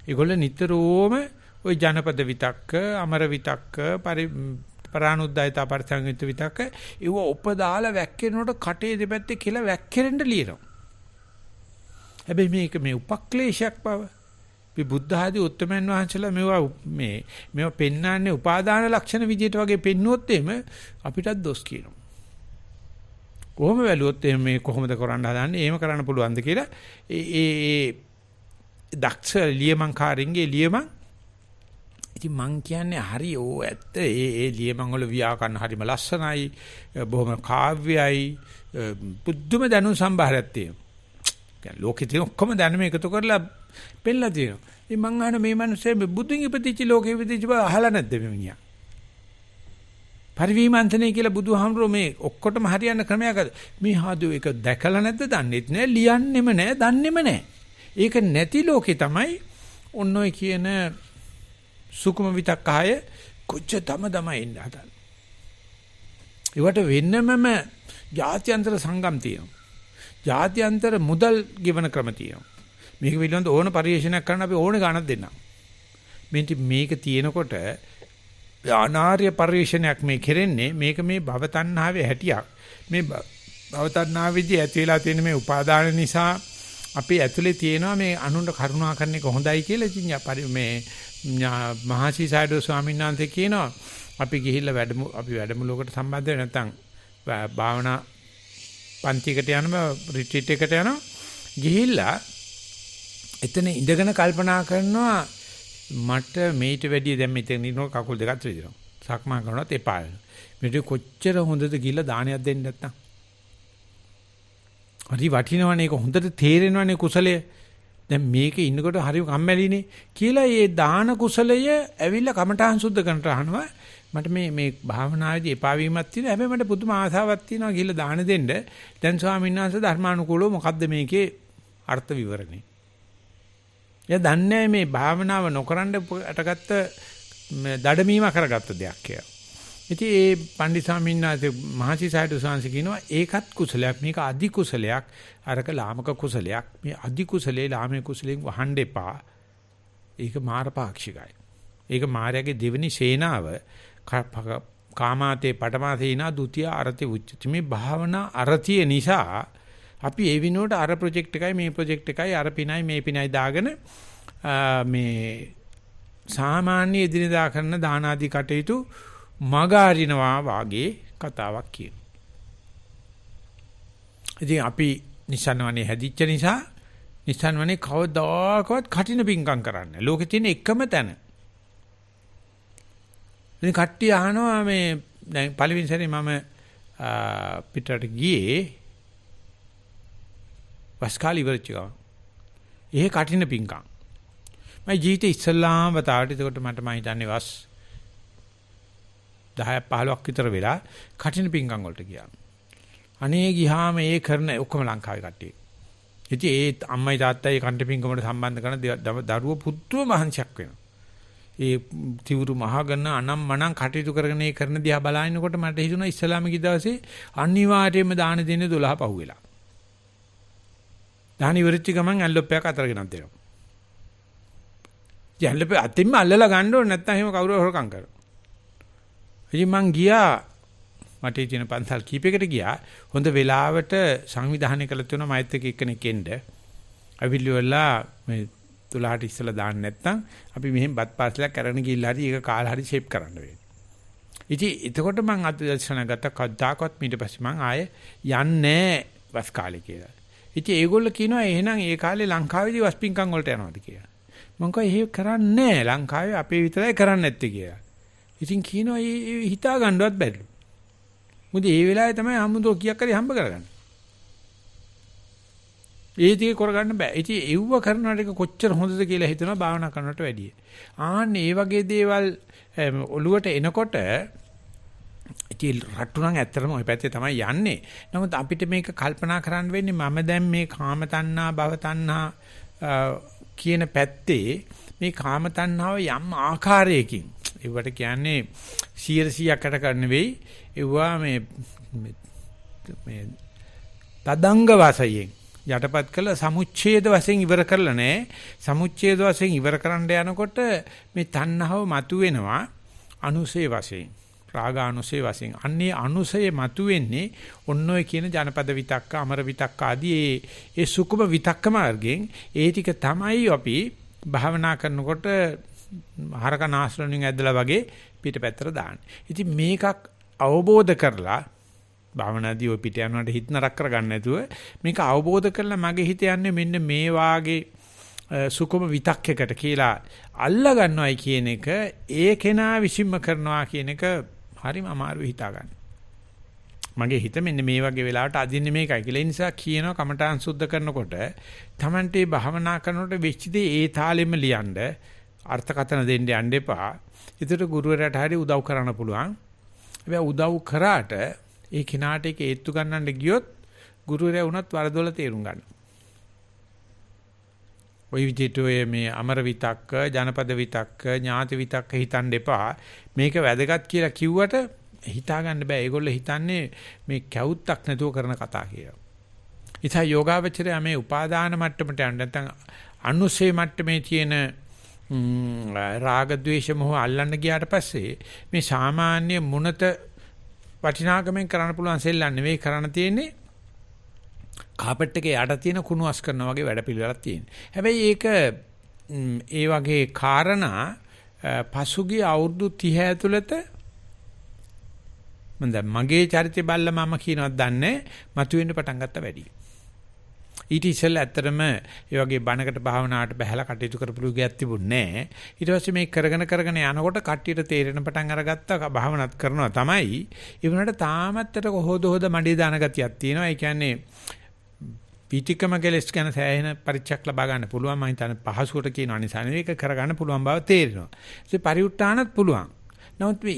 S1: ඒගොල්ල නිතරම ওই ජනපද විතක්ක, අමර විතක්ක, පරානුද්යතා පරිසංයුක්ත විතක්ක ඒව උපදාලා වැක්කෙනකොට කටේ දෙපැත්තේ කියලා වැක්කෙරෙන්න ලියනවා. හැබැයි මේක මේ උපක්ලේශයක් බව. මේ බුද්ධ ආදී උත්තමයන් වහන්සේලා මේවා පෙන්වන්නේ උපාදාන ලක්ෂණ විදියට වගේ පෙන්නුවොත් එහෙම අපිටත් දොස් කියනවා. කොහොම වැළුවොත් එහෙම මේ කොහොමද කරන්න හදන්නේ? එහෙම කරන්න පුළුවන්ද කියලා ඒ දක්ෂ ලියමන්කාරින්ගේ ලියමන් ඉතින් මං කියන්නේ හරි ඕ ඇත්ත ඒ ලියමන් වල ව්‍යාකරණ හරිම ලස්සනයි බොහොම කාව්‍යයි බුද්ධම දැනුම් සම්භාරයක් තියෙනවා. කියන්නේ ලෝකෙ තියෙන ඔක්කොම දැනුම එකතු කරලා පෙන්නලා තියෙනවා. ඉතින් මං අහන මේ මිනිස්සේ බුදුන් ඉපදිච්ච ලෝකෙ ඉපදිච්ච බව අහලා නැද්ද මේ මිනිහා? පරිවිමන්තනේ කියලා බුදුහාමුදුරුවෝ මේ ඔක්කොටම හරියන්න ක්‍රමයක් අද මේ හදෝ එක දැකලා නැද්ද දන්නෙත් නෑ ලියන්නෙම නෑ දන්නෙම නෑ. ඒක නැති ලෝකේ තමයි ඔන්න ඔය කියන සුකුම විතක්කය කොච්ච තම ඉන්න හදන. ඒවට වෙන්නමම ජාත්‍යන්තර සංගම් තියෙනවා. ජාත්‍යන්තර මුදල් ගෙවන ක්‍රම තියෙනවා. මේක පිළිබඳ ඕන පරිශීලනයක් කරන්න අපි ඕන ගණන් දෙන්නම්. මේක තියෙනකොට අනාර්ය පරිශීලනයක් මේ කෙරෙන්නේ මේක මේ භවතණ්හාවේ හැටියක්. මේ භවතණ්හාවේදී ඇති වෙලා තියෙන මේ උපාදාන නිසා අපි ඇතුලේ තියෙනවා මේ අනුන්ට කරුණා කරන එක හොඳයි කියලා. ඉතින් මේ මහසිසාරද ස්වාමීන් වහන්සේ කියනවා අපි ගිහිල්ලා වැඩමුළුවකට සම්බන්ධ වෙ නැත්නම් භාවනා පන්තියකට යනවා රිට්‍රීට් එකට යනවා ගිහිල්ලා එතන ඉඳගෙන කල්පනා කරනවා මට මේට වැඩිය දැන් මෙතන ඉන්නකොට කකුල් දෙකක් රිදෙනවා. සක්මන් කරනවත් එපා වෙනවා. මේක කොච්චර හොඳද කියලා දානයක් දෙන්න නැත්නම්. හරි වටිනවනේ ඒක හොඳට තේරෙනවනේ කුසලය. දැන් මේකේ ඉන්නකොට හරි කම්මැලිනේ කියලා ඒ දාන කුසලය ඇවිල්ලා කමඨාන් සුද්ධ කරනට අහනවා මට මේ භාවනාවේදී එපා වීමක් තියෙනවා. හැබැයි මට පුදුම ආසාවක් තියෙනවා ගිහලා දාන දෙන්න. දැන් ස්වාමීන් වහන්සේ ධර්මානුකූලව මොකද්ද මේකේ අර්ථ විවරණේ? එයා දන්නේ මේ භාවනාව නොකරන්න අටගත්ත දඩමීම කරගත්ත දෙයක් කියලා. ඉතින් ඒ පණ්ඩිත ස්වාමීන් වහන්සේ මහසිසාරද ස්වාමීන් කියනවා ඒකත් කුසලයක් මේක අධි කුසලයක් අරක ලාමක කුසලයක් මේ අධි කුසලේ ලාමක කුසලෙන් වහන්න එපා. ඒක මාරපාක්ෂිකයි. ඒක මායාවේ දෙවෙනි සේනාව කාමාතේ පඨමාසේනා ဒုတိ ය අරති උච්චති. මේ භාවනා අරතිය නිසා අපි ඒ විනෝඩ අර ප්‍රොජෙක්ට් එකයි මේ ප්‍රොජෙක්ට් එකයි අර පිනයි මේ පිනයි දාගෙන මේ සාමාන්‍ය එදිනදා කරන දාන ආදී කටයුතු මගාරිනවා වාගේ කතාවක් කියනවා. ඉතින් අපි නිසන්වනේ හැදිච්ච නිසා නිසන්වනේ කවදාකවත් කටින පිංකම් කරන්නේ. ලෝකේ තියෙන එකම තැන. ඉතින් කට්ටිය අහනවා මේ දැන් පළවෙනි සැරේ මම පිටරට ගියේ වස්කාලි ඉවරච්ච ගමන්. ඒ කටින පිංකම්. මම ජීවිතේ ඉස්සල්ලාම වතාවට ඒකට මට මම හිතන්නේ වස් 10ක් 15ක් විතර වෙලා කටින පිංකම් වලට ගියා. අනේ ගියාම ඒ කරන ඔක්කොම ලංකාවේ කට්ටිය. ඉතින් ඒ අම්මයි තාත්තයි කටින පිංකමට සම්බන්ධ කරන දරුවෝ පුත්තුව මහන්සියක් වෙනවා. ඒ තිවුරු මහගන්න අනම් මනම් කටයුතු කරගෙන ඒ කරන දිහා බලනකොට මට හිතුණා ඉස්ලාම ගිය දවසේ අනිවාර්යයෙන්ම දාන දෙන්නේ 12 පහුවෙලා. දාන ඉවරච්ච ගමන් ඇල්ලොප්පයක් අතර ගෙනත් දෙනවා. ඇල්ලොප්පේ අතින්ම අල්ලලා ගන්න ඕනේ නැත්නම් එහෙම කවුරු හොරකම් කරනවා. ඉතින් මං ගියා මට තියෙන පන්සල් කීපයකට ගියා හොඳ වෙලාවට සංවිධානය කළ තුන මෛත් එක්ක එක්කෙනෙක් එන්න අවිල්ලිවලා මේ 12ට ඉස්සලා දාන්න නැත්නම් අපි මෙහෙන් බත් පාසලක් අරගෙන ගිහිල්ලා හරි ඒක කාලා හරි ෂේප් කරන්න වෙනවා. ඉතින් එතකොට මං අධ්‍යක්ෂණ ගත්ත කද්දාකවත් ඊට පස්සේ මං ආයේ යන්නේ වස් කාලේ කියලා. ඉතින් ඒගොල්ලෝ කියනවා එහෙනම් ඒ කාලේ ලංකාවේදී වස් පිංකම් වලට යනවාද කියලා. මං කිව්වා එහෙම කරන්නේ නැහැ ලංකාවේ අපේ විතරයි කරන්නේ නැත්තේ කියලා. ඉතින් කියනවා හිතා ගන්නවත් බැරිලු. මොකද ඒ වෙලාවේ තමයි හම්බුතෝ කීයක් හරි හම්බ කරගන්නේ. ඒ ටික කරගන්න බෑ. ඉතින් එව්ව කරනවට එක කොච්චර හොඳද කියලා හිතනවා භාවනා කරනවට වැඩිය. ආන්නේ මේ වගේ දේවල් ඔළුවට එනකොට ඉතින් රට්ටු නම් ඇත්තටම ওই පැත්තේ තමයි යන්නේ. නමුත් අපිට මේක කල්පනා කරන්න වෙන්නේ මම දැන් මේ කාම තණ්හා භව තණ්හා කියන පැත්තේ මේ කාම තණ්හාව යම් ආකාරයකින් ඒවට කියන්නේ 100%කට කරන්න වෙයි. ඒවා මේ තදංග වාසයෙන් යටපත් කළ සමුච්ඡේද වශයෙන් ඉවර කරලා නැහැ. සමුච්ඡේද වශයෙන් ඉවර කරන්න යනකොට මේ තණ්හාව මතුවෙනවා අනුසේ වශයෙන්. රාගානුසේ වශයෙන්. අන්නේ අනුසේ මතුවෙන්නේ ඔන්න ඔය කියන ජනපද විතක්ක, අමර විතක්ක ආදී ඒ සුකුම විතක්ක මාර්ගයෙන් ඒ ටික තමයි අපි භාවනා කරනකොට හරක නාස්රණින් ඇදලා වගේ පිටපැත්තට දාන්නේ. ඉතින් මේකක් අවබෝධ කරලා භාවනාදී ඔය පිට යනකොට හිත නරක කරගන්න නැතුව මේක අවබෝධ කරලා මගේ හිත යන්නේ මෙන්න මේ වාගේ සුකුම විතක්කයකට කියලා අල්ලා ගන්නවයි කියන එක ඒ කෙනා විසින්ම කරනවා කියන එක හරිම අමාරු හිතා ගන්න. මගේ හිත මෙන්න මේ වගේ වෙලාවට අදින්නේ මේකයි කියලා. ඒ නිසා කියනවා කමඨාන් සුද්ධ කරනකොට Tamante භාවනා කරනකොට වෙච්ච දේ ඒ තාලෙම ලියන්න අර්ථකථන දෙන්න යන්න එපා. ඒතර ගුරුවරයාට හරි උදව් කරන්න පුළුවන්. හැබැයි උදව් කරාට ඒ කෙනාට ඒක ඒත්තු ගන්නන්න ගියොත් ගුරුවරයා වුණත් වරදොල තේරුම් ගන්න. ওই විදිහට ඔය මේ අමර විතක්ක, ජනපද විතක්ක, ඥාති විතක්ක හිතන්න එපා. මේක වැදගත් කියලා කිව්වට හිතා ගන්න බෑ. ඒගොල්ලෝ හිතන්නේ මේ කැවුත්තක් නැතුව කරන කතා කියලා. ඉතින් යෝගාවචරය මේ උපාදාන මට්ටමට යන්න නැත්නම් අනුසේ මට්ටමේ තියෙන රාග ద్వේෂ මොහ අල්ලන්න ගියාට පස්සේ මේ සාමාන්‍ය මුනත වටිනාකමෙන් කරන්න පුළුවන් සෙල්ලම් නෙවෙයි කරන්න තියෙන්නේ කාපට් එකේ යට තියෙන කුණු අස් කරනවා වගේ වැඩ පිළිවෙලක් තියෙනවා. හැබැයි ඒක ඒ වගේ කාරණා පසුගිය අවුරුදු 30 ඇතුළත මගේ චරිතය බල්ල මම කියනවත් දන්නේ මතුවෙන්න පටන් ගත්ත වැඩි. ඊට ඉස්සෙල්ලා ඇත්තටම ඒ වගේ බණකට භාවනාවට බහැලා කටයුතු කරපු ගියක් තිබුණේ නැහැ. ඊට පස්සේ මේ කරගෙන යනකොට කට්ටියට තේරෙන පටන් අරගත්තා භාවනාත් කරනවා තමයි. ඒ වුණාට තාමත් අර කොහොද මඩේ දාන ගතියක් තියෙනවා. ඒ කියන්නේ පීතිකම කෙලස් ගැන සෑහෙන පරිච්ඡක් ලබා ගන්න පුළුවන්. මම හිතන්නේ පහසුවට කියන අනිසාන මේක කරගන්න පුළුවන් බව තේරෙනවා. ඒ පරිඋත්තානත් පුළුවන්. නමුත් මේ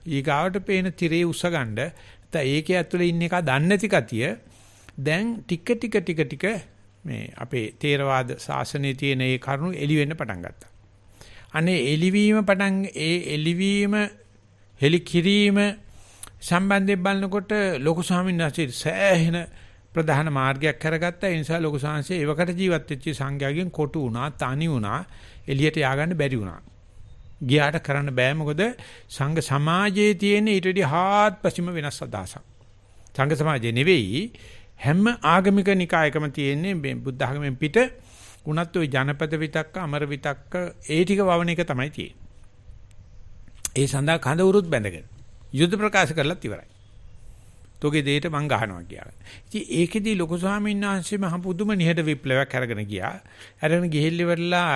S1: ඊගාවට පේන tire උසගන්න නැත්නම් ඒකේ ඇතුලේ ඉන්න එක දන්නේ නැති කතිය දැන් ටික මේ අපේ තේරවාද ශාසනයේ තියෙන ඒ කරුණු එළි වෙන්න පටන් ගත්තා. අනේ එළිවීම හෙලි කිරීම සම්බන්ධයෙන් බලනකොට ලොකු ස්වාමීන් වහන්සේ සෑහෙන ප්‍රධාන මාර්ගයක් කරගත්තා. ඒ නිසා ලොකු සංහසේ ඒවකට ජීවත් වෙච්ච සංඝයාගෙන් කොටු වුණා, තනි වුණා, එළියට ය아가න්න බැරි වුණා. ගියාට කරන්න බෑ මොකද සංඝ සමාජයේ තියෙන ඊට වඩා හාත්පසින්ම වෙනස් අදහසක්. සංඝ සමාජයේ නෙවෙයි හැම ආගමික නිකායකම තියෙන්නේ මේ බුද්ධ ආගමෙන් පිට උනත් ওই ජනපද විතක්ක, අමර විතක්ක ඒ ටික වවන එක තමයි තියෙන්නේ. ඒ සඳහා කඳවුරුත් බැඳගෙන යුද්ධ ප්‍රකාශ කරලත් ඉවරයි. තෝගේ දෙයට මං ගහනවා කියලා. ඉතින් ඒකෙදී ලොකු ස්වාමීන් වහන්සේ මහ පුදුම නිහඬ විප්ලවයක් අරගෙන ගියා. අරගෙන ගිහිල්ලි වෙලා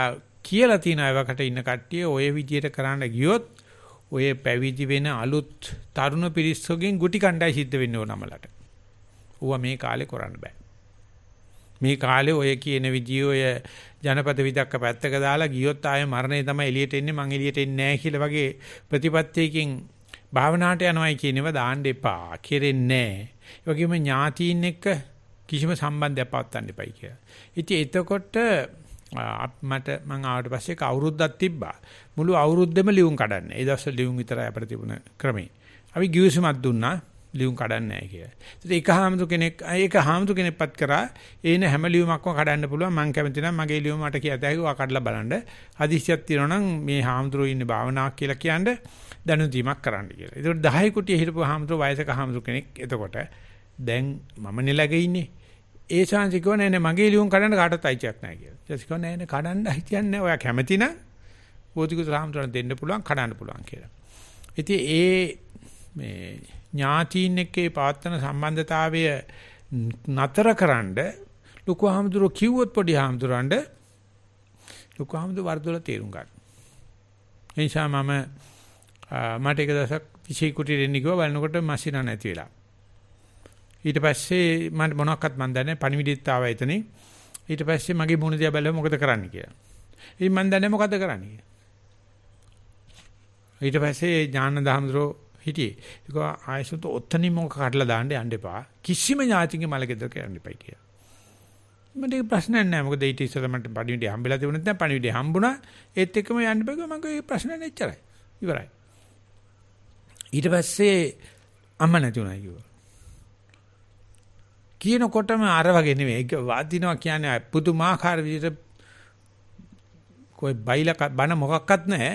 S1: කියලා තියෙන අයවකට ඉන්න කට්ටිය ඔය විදියට කරන්න ගියොත් ඔය පැවිදි වෙන අලුත් තරුණ පිරිස්සුගෙන් ගුටි කණ්ඩායි සිද්ධ වෙන්න ඕනමලට. ඌවා මේ කාලේ කරන්න බෑ. මේ කාලේ ඔය කියන විදිය ඔය ජනපද විදක්ක පැත්තක දාලා ගියොත් ආයේ මරණය තමයි එළියට එන්නේ මං එළියට එන්නේ නැහැ කියලා වගේ ප්‍රතිපත්තියකින් භාවනාවට යනවායි කියනව දාන්න එපා. කෙරෙන්නේ නැහැ. ඒ වගේම ඥාතීන් එක්ක කිසිම සම්බන්ධයක් පවත්වන්න එපයි කියලා. ඉතින් එතකොට මට මං ආවට පස්සේ අවුරුද්දක් තිබ්බා. මුළු අවුරුද්දෙම ලියුම් කඩන්නේ. ඒ දවස්වල ලියුම් විතරයි අපිට තිබුණ ක්‍රමේ. අපි ගිවිසුමක් දුන්නා ලියුම් කඩන්නේ නැහැ කියලා. ඉතින් ඒක හාමුදුර කෙනෙක්පත් කරා ඒන හැම ලියුමක්ම කඩන්න පුළුවන්. මං කැමති නම් මගේ ලියුම මට කියත හැකි වා කඩලා බලන්න. හදිස්සියක් තියෙනවා නම් මේ හාමුදුරුවෝ ඉන්නේ භාවනාවක් කියලා කියන්නේ දැනුදීමක් කරන්න කියලා. ඒකට 10 කුටිය හිටපු හාමුදුරුවෝ වයසක හාමුදුරු කෙනෙක්. එතකොට දැන් මම නෙලගේ ඉන්නේ. ඒ ශාන්ති කිව්වා නෑ මගේ ලියුම් කඩන්න කාටවත් අයිතියක් නැහැ කියලා. ඊට පස්සේ කිව්වා නෑ කඩන්න අයිතියක් නැහැ. ඔයා කැමති නම් බෝධිගුරු රාමතුරන් දෙන්න පුළුවන් කඩන්න පුළුවන් කියලා. ඉතින් මේ ඥාතීන් එක්කේ පවත්තන සම්බන්ධතාවය නතරකරනද ලොකු හාමුදුරුවෝ කිව්වොත් පොඩි හාමුදුරන්ට ලොකු හාමුදුරුවෝ වර්ධවල තේරුම් ගන්න. ඒ නිසා මට එක දවසක් විශේෂ කුටියට එන්න කිව්වා බලනකොට මැෂින නැති වෙලා. ඊට පස්සේ මම මොනවක්වත් මන් දන්නේ පණිවිඩෙත් ආවා එතනින්. ඊට පස්සේ මගේ මුණ දිහා බැලුවා මොකද කරන්න කියලා. ඉතින් මන් දන්නේ මොකද කරන්න කියලා. ඊට පස්සේ ඥානන්ද හාමුදුරුවෝ හිටියේ. ඒක ආයසොත් ඔත්තනින් මොක කඩලා දාන්න යන්න එපා. කිසිම ඥාතිගේ මල ගෙදරක යන්න එපයි කියලා. මට ඒක ප්‍රශ්නයක් නෑ. මොකද ඊට ඉස්සෙල්ලා මට පණිවිඩය හම්බෙලා තිබුණේ නැත්නම් පණිවිඩය හම්බුණා. ඒත් එක්කම යන්න බෑ මම ඒ ප්‍රශ්නේ නැච්චරයි. ඉවරයි. ඊට පස්සේ අම්ම නැති වුණා කිව්වා. කියනකොටම අර වගේ නෙමෙයි. ඒක වාදිනවා කියන්නේ පුදුමාකාර විදිහට કોઈ බයිලා බන මොකක්වත් නැහැ.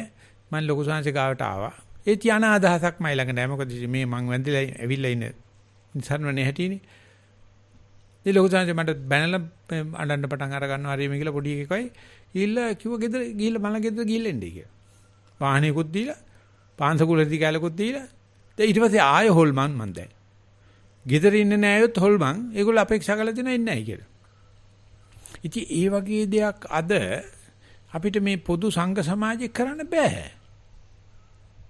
S1: මම ලොකු සංහසේ ගාවට ආවා. ඒ තියන අදහසක් මයි ළඟ නැහැ. මොකද මේ මං වැඳලා ඇවිල්ලා ඉන්නේ නිසරණනේ හැටිනේ. ඒ ලොකු සංහසේ මට බැනලා අඬන්න පටන් අර ගන්නවා හරියම කියලා පොඩි එකෙක්වයි. ගිහිල්ලා කිව්වා ගෙදර ගිහිල්ලා මල ගෙදර ගිහිල්ලා එන්නේ කියලා. වාහනේකුත් දීලා පාන්සකුලෙදි කැලකුත් දීලා. ඊට පස්සේ ආය හොල්මන් මන් දැන්. ගෙදර ඉන්නේ නෑයොත් හොල්මන්. ඒගොල්ලෝ අපේක්ෂා කරලා තියෙනවා ඉන්නේ නැහැ කියලා. ඉතින් ඒ වගේ දෙයක් අද අපිට මේ පොදු සංඝ සමාජය කරන්න බෑ.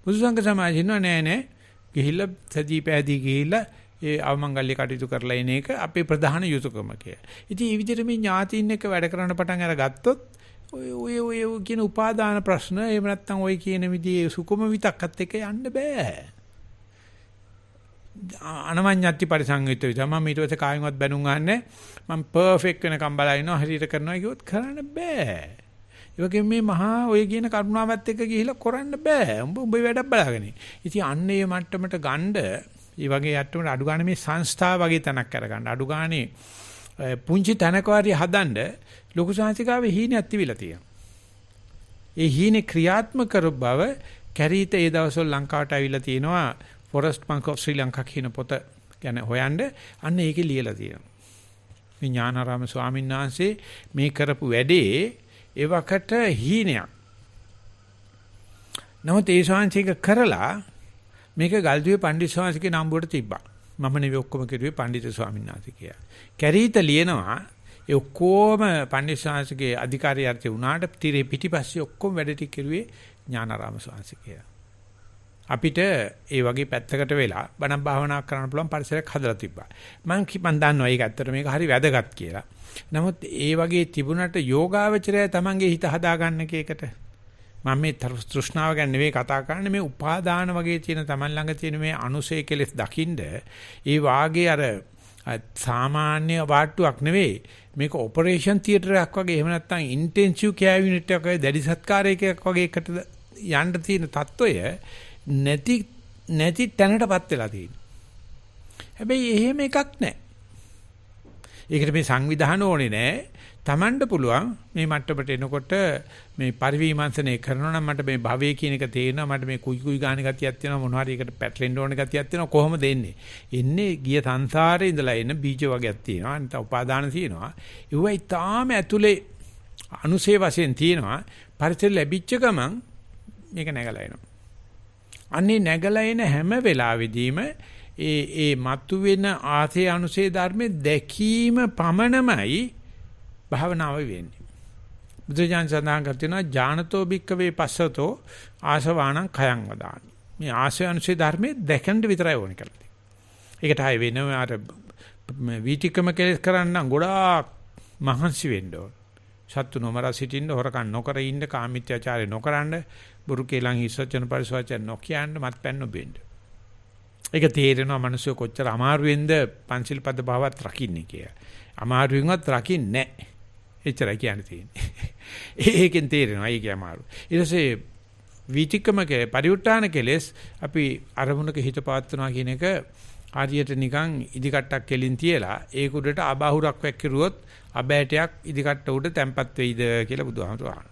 S1: පොදු සංඝ සමාජය නෑ ගිහිල්ලා සදී පෑදී ගිහිල්ලා ඒ අවමංගල්‍ය කටයුතු කරලා ඉන එක අපේ ප්‍රධාන යුතුයකම කියලා. ඉතින් මේ විදිහට මේ ඥාතීන් එක්ක වැඩ කරන්න පටන් අරගත්තොත් ඔය කියන උපාදාන ප්‍රශ්න එහෙම නැත්නම් ඔය කියන විදිහේ සුකුම විතක්කත් එක්ක යන්න බෑ. අනවඤ්ඤත්ති පරිසංයුක්ත විතර මම ඊට පස්සේ කායින්වත් බැනුම් අහන්නේ මම පර්ෆෙක්ට් වෙනකම් බලා ඉනවා හරියට කරනවා කිව්වොත් කරන්න බෑ. ඒ වගේම මේ මහා ඔය කියන කරුණාවත් එක්ක ගිහිල්ලා කරන්න බෑ. උඹ වැඩක් බලාගෙන. ඉතින් අන්න ඒ මට්ටමට ගන්න ඒ වගේ යට්ටමට අඩු ගන්න මේ සංස්ථා වගේ තැනක් අරගන්න. අඩු ගානේ පුංචි තැනක වාරිය හදන්න ලොකු සංසිකාවේ හීනයක් තිබිලා තියෙනවා. ඒ හීනේ ක්‍රියාත්මක කර බව කැරීත ඒ දවස්වල ලංකාවට ආවිලා තිනවා. Forest Bank of Sri Lanka කියන පොත ගැන හොයන්න අන්න ඒකේ ලියලා තියෙනවා. මේ ඥානාරාම ස්වාමීන් වහන්සේ මේ කරපු වැඩේ ඒවකට හීනයක්. නමුත් ඒ ශාන්තික කරලා මේක ගල්දුවේ පණ්ඩිත ස්වාමීන්ගේ නම්බුවට තිබ්බා. මම නෙවෙයි ඔක්කොම කිරුවේ පණ්ඩිත ස්වාමීන් වහන්සේ කියලා. කැරීත ලියනවා ඒ ඔක්කොම පණ්ඩිත ස්වාමීන්ගේ අධිකාරියර්ථය වුණාට තිරේ පිටිපස්සේ ඔක්කොම වැඩ ටික කිරුවේ ඥානාරාම ස්වාමීන් කියලා. අපිට ඒ වගේ පැත්තකට වෙලා බණ භාවනා කරන්න පුළුවන් පරිසරයක් හදලා තිබ්බා. මම දන්නවා ඒක ඇත්තට මේක හරි වැදගත් කියලා. නමුත් ඒ වගේ තිබුණට යෝගාවචරය තමන්ගේ හිත හදාගන්න එකකට මම මේ තෘෂ්ණාව ගැන නෙවෙයි කතා කරන්නේ මේ උපාදාන වගේ තියෙන තමන් ළඟ තියෙන මේ අනුසය කෙලෙස් දකින්ද ඒ වාගේ අර සාමාන්‍ය වාට්ටුවක් නෙවෙයි මේක ඔපරේෂන් තියටරයක් වගේ එහෙම නැත්නම් ඉන්ටෙන්සිව් කෙයාර් යුනිට් එකක් වගේ දැඩි සත්කාරයකක් වගේ එකට යන්න තියෙන තত্ত্বය නැති තැනටපත් වෙලා තියෙනවා. හැබැයි එහෙම එකක් නැහැ. ඒකට මේ සංවිධාන ඕනේ නැහැ. Tamanට පුළුවන් මේ මට්ටමට එනකොට මේ පරිවිමර්ශනය කරනවා නම් මට මේ භවයේ කියන එක තේරෙනවා මට මේ කුයි ගාන ගතියක් තියෙනවා මොනවා හරි එකට පැටලෙන්න ඕන ගතියක් තියෙනවා කොහොමද එන්නේ? එන්නේ ගිය සංසාරේ ඉඳලා එන බීජ වර්ගයක් තියෙනවා අනිත් උපාදාන තියෙනවා. ඒවා ඊටාම ඇතුලේ අනුසේ වශයෙන් තියෙනවා. පරිසර ලැබිච්ච ගමන් මේක නැගලා එනවා. අන්නේ නැගලා එන හැම වෙලාවෙදීම ඒ මතුවෙන ආසේ අනුසේ ධර්මයේ දැකීම පමණමයි භාවනාව වෙන්නේ. බුදුජාන සඳහන් කරනවා ඥානතෝ භික්කවේ පස්සතෝ ආසවාණං khයං වදාමි. මේ ආසේ අනුසේ ධර්මයේ දැකන්න විතරයි ඕනේ කරලා තියෙන්නේ. ඒකට ආයෙ වෙනම අර වීතිකම කෙලස් කරන්න ගොඩාක් මහන්සි වෙන්න ඕන. සත්තු නොමර සිටින්න හොරකම් නොකර ඉන්න කාමීත්‍යාචාරය නොකරන්න බුරු කේලං හිස්සචන පරිසවචන නොකියන්න මත්පැන් නොබෙන්න. ඒක තේරෙනවා මිනිස්සු කොච්චර අමාරුවෙන්ද පංචිල් පද භාවත් රකින්නේ කියලා. අමාරුවෙන්වත් රකින්නේ නැහැ. එච්චරයි කියන්න තියෙන්නේ. ඒකෙන් තේරෙනවා ඒක අමාරු. ඊට පස්සේ වීතිකම පරිඋත් ทาน කෙලස් අපි අරමුණක හිත පවත්වනවා කියන එක හරියට නිකන් ඉදිකට්ටක් කෙලින් තියලා ඒක උඩට අබහුරක් වැක්කිරුවොත් අබෑටයක් ඉදිකට්ට උඩ තැම්පත් වෙයිද කියලා බුදුහාමුදුරුවෝ අහනවා.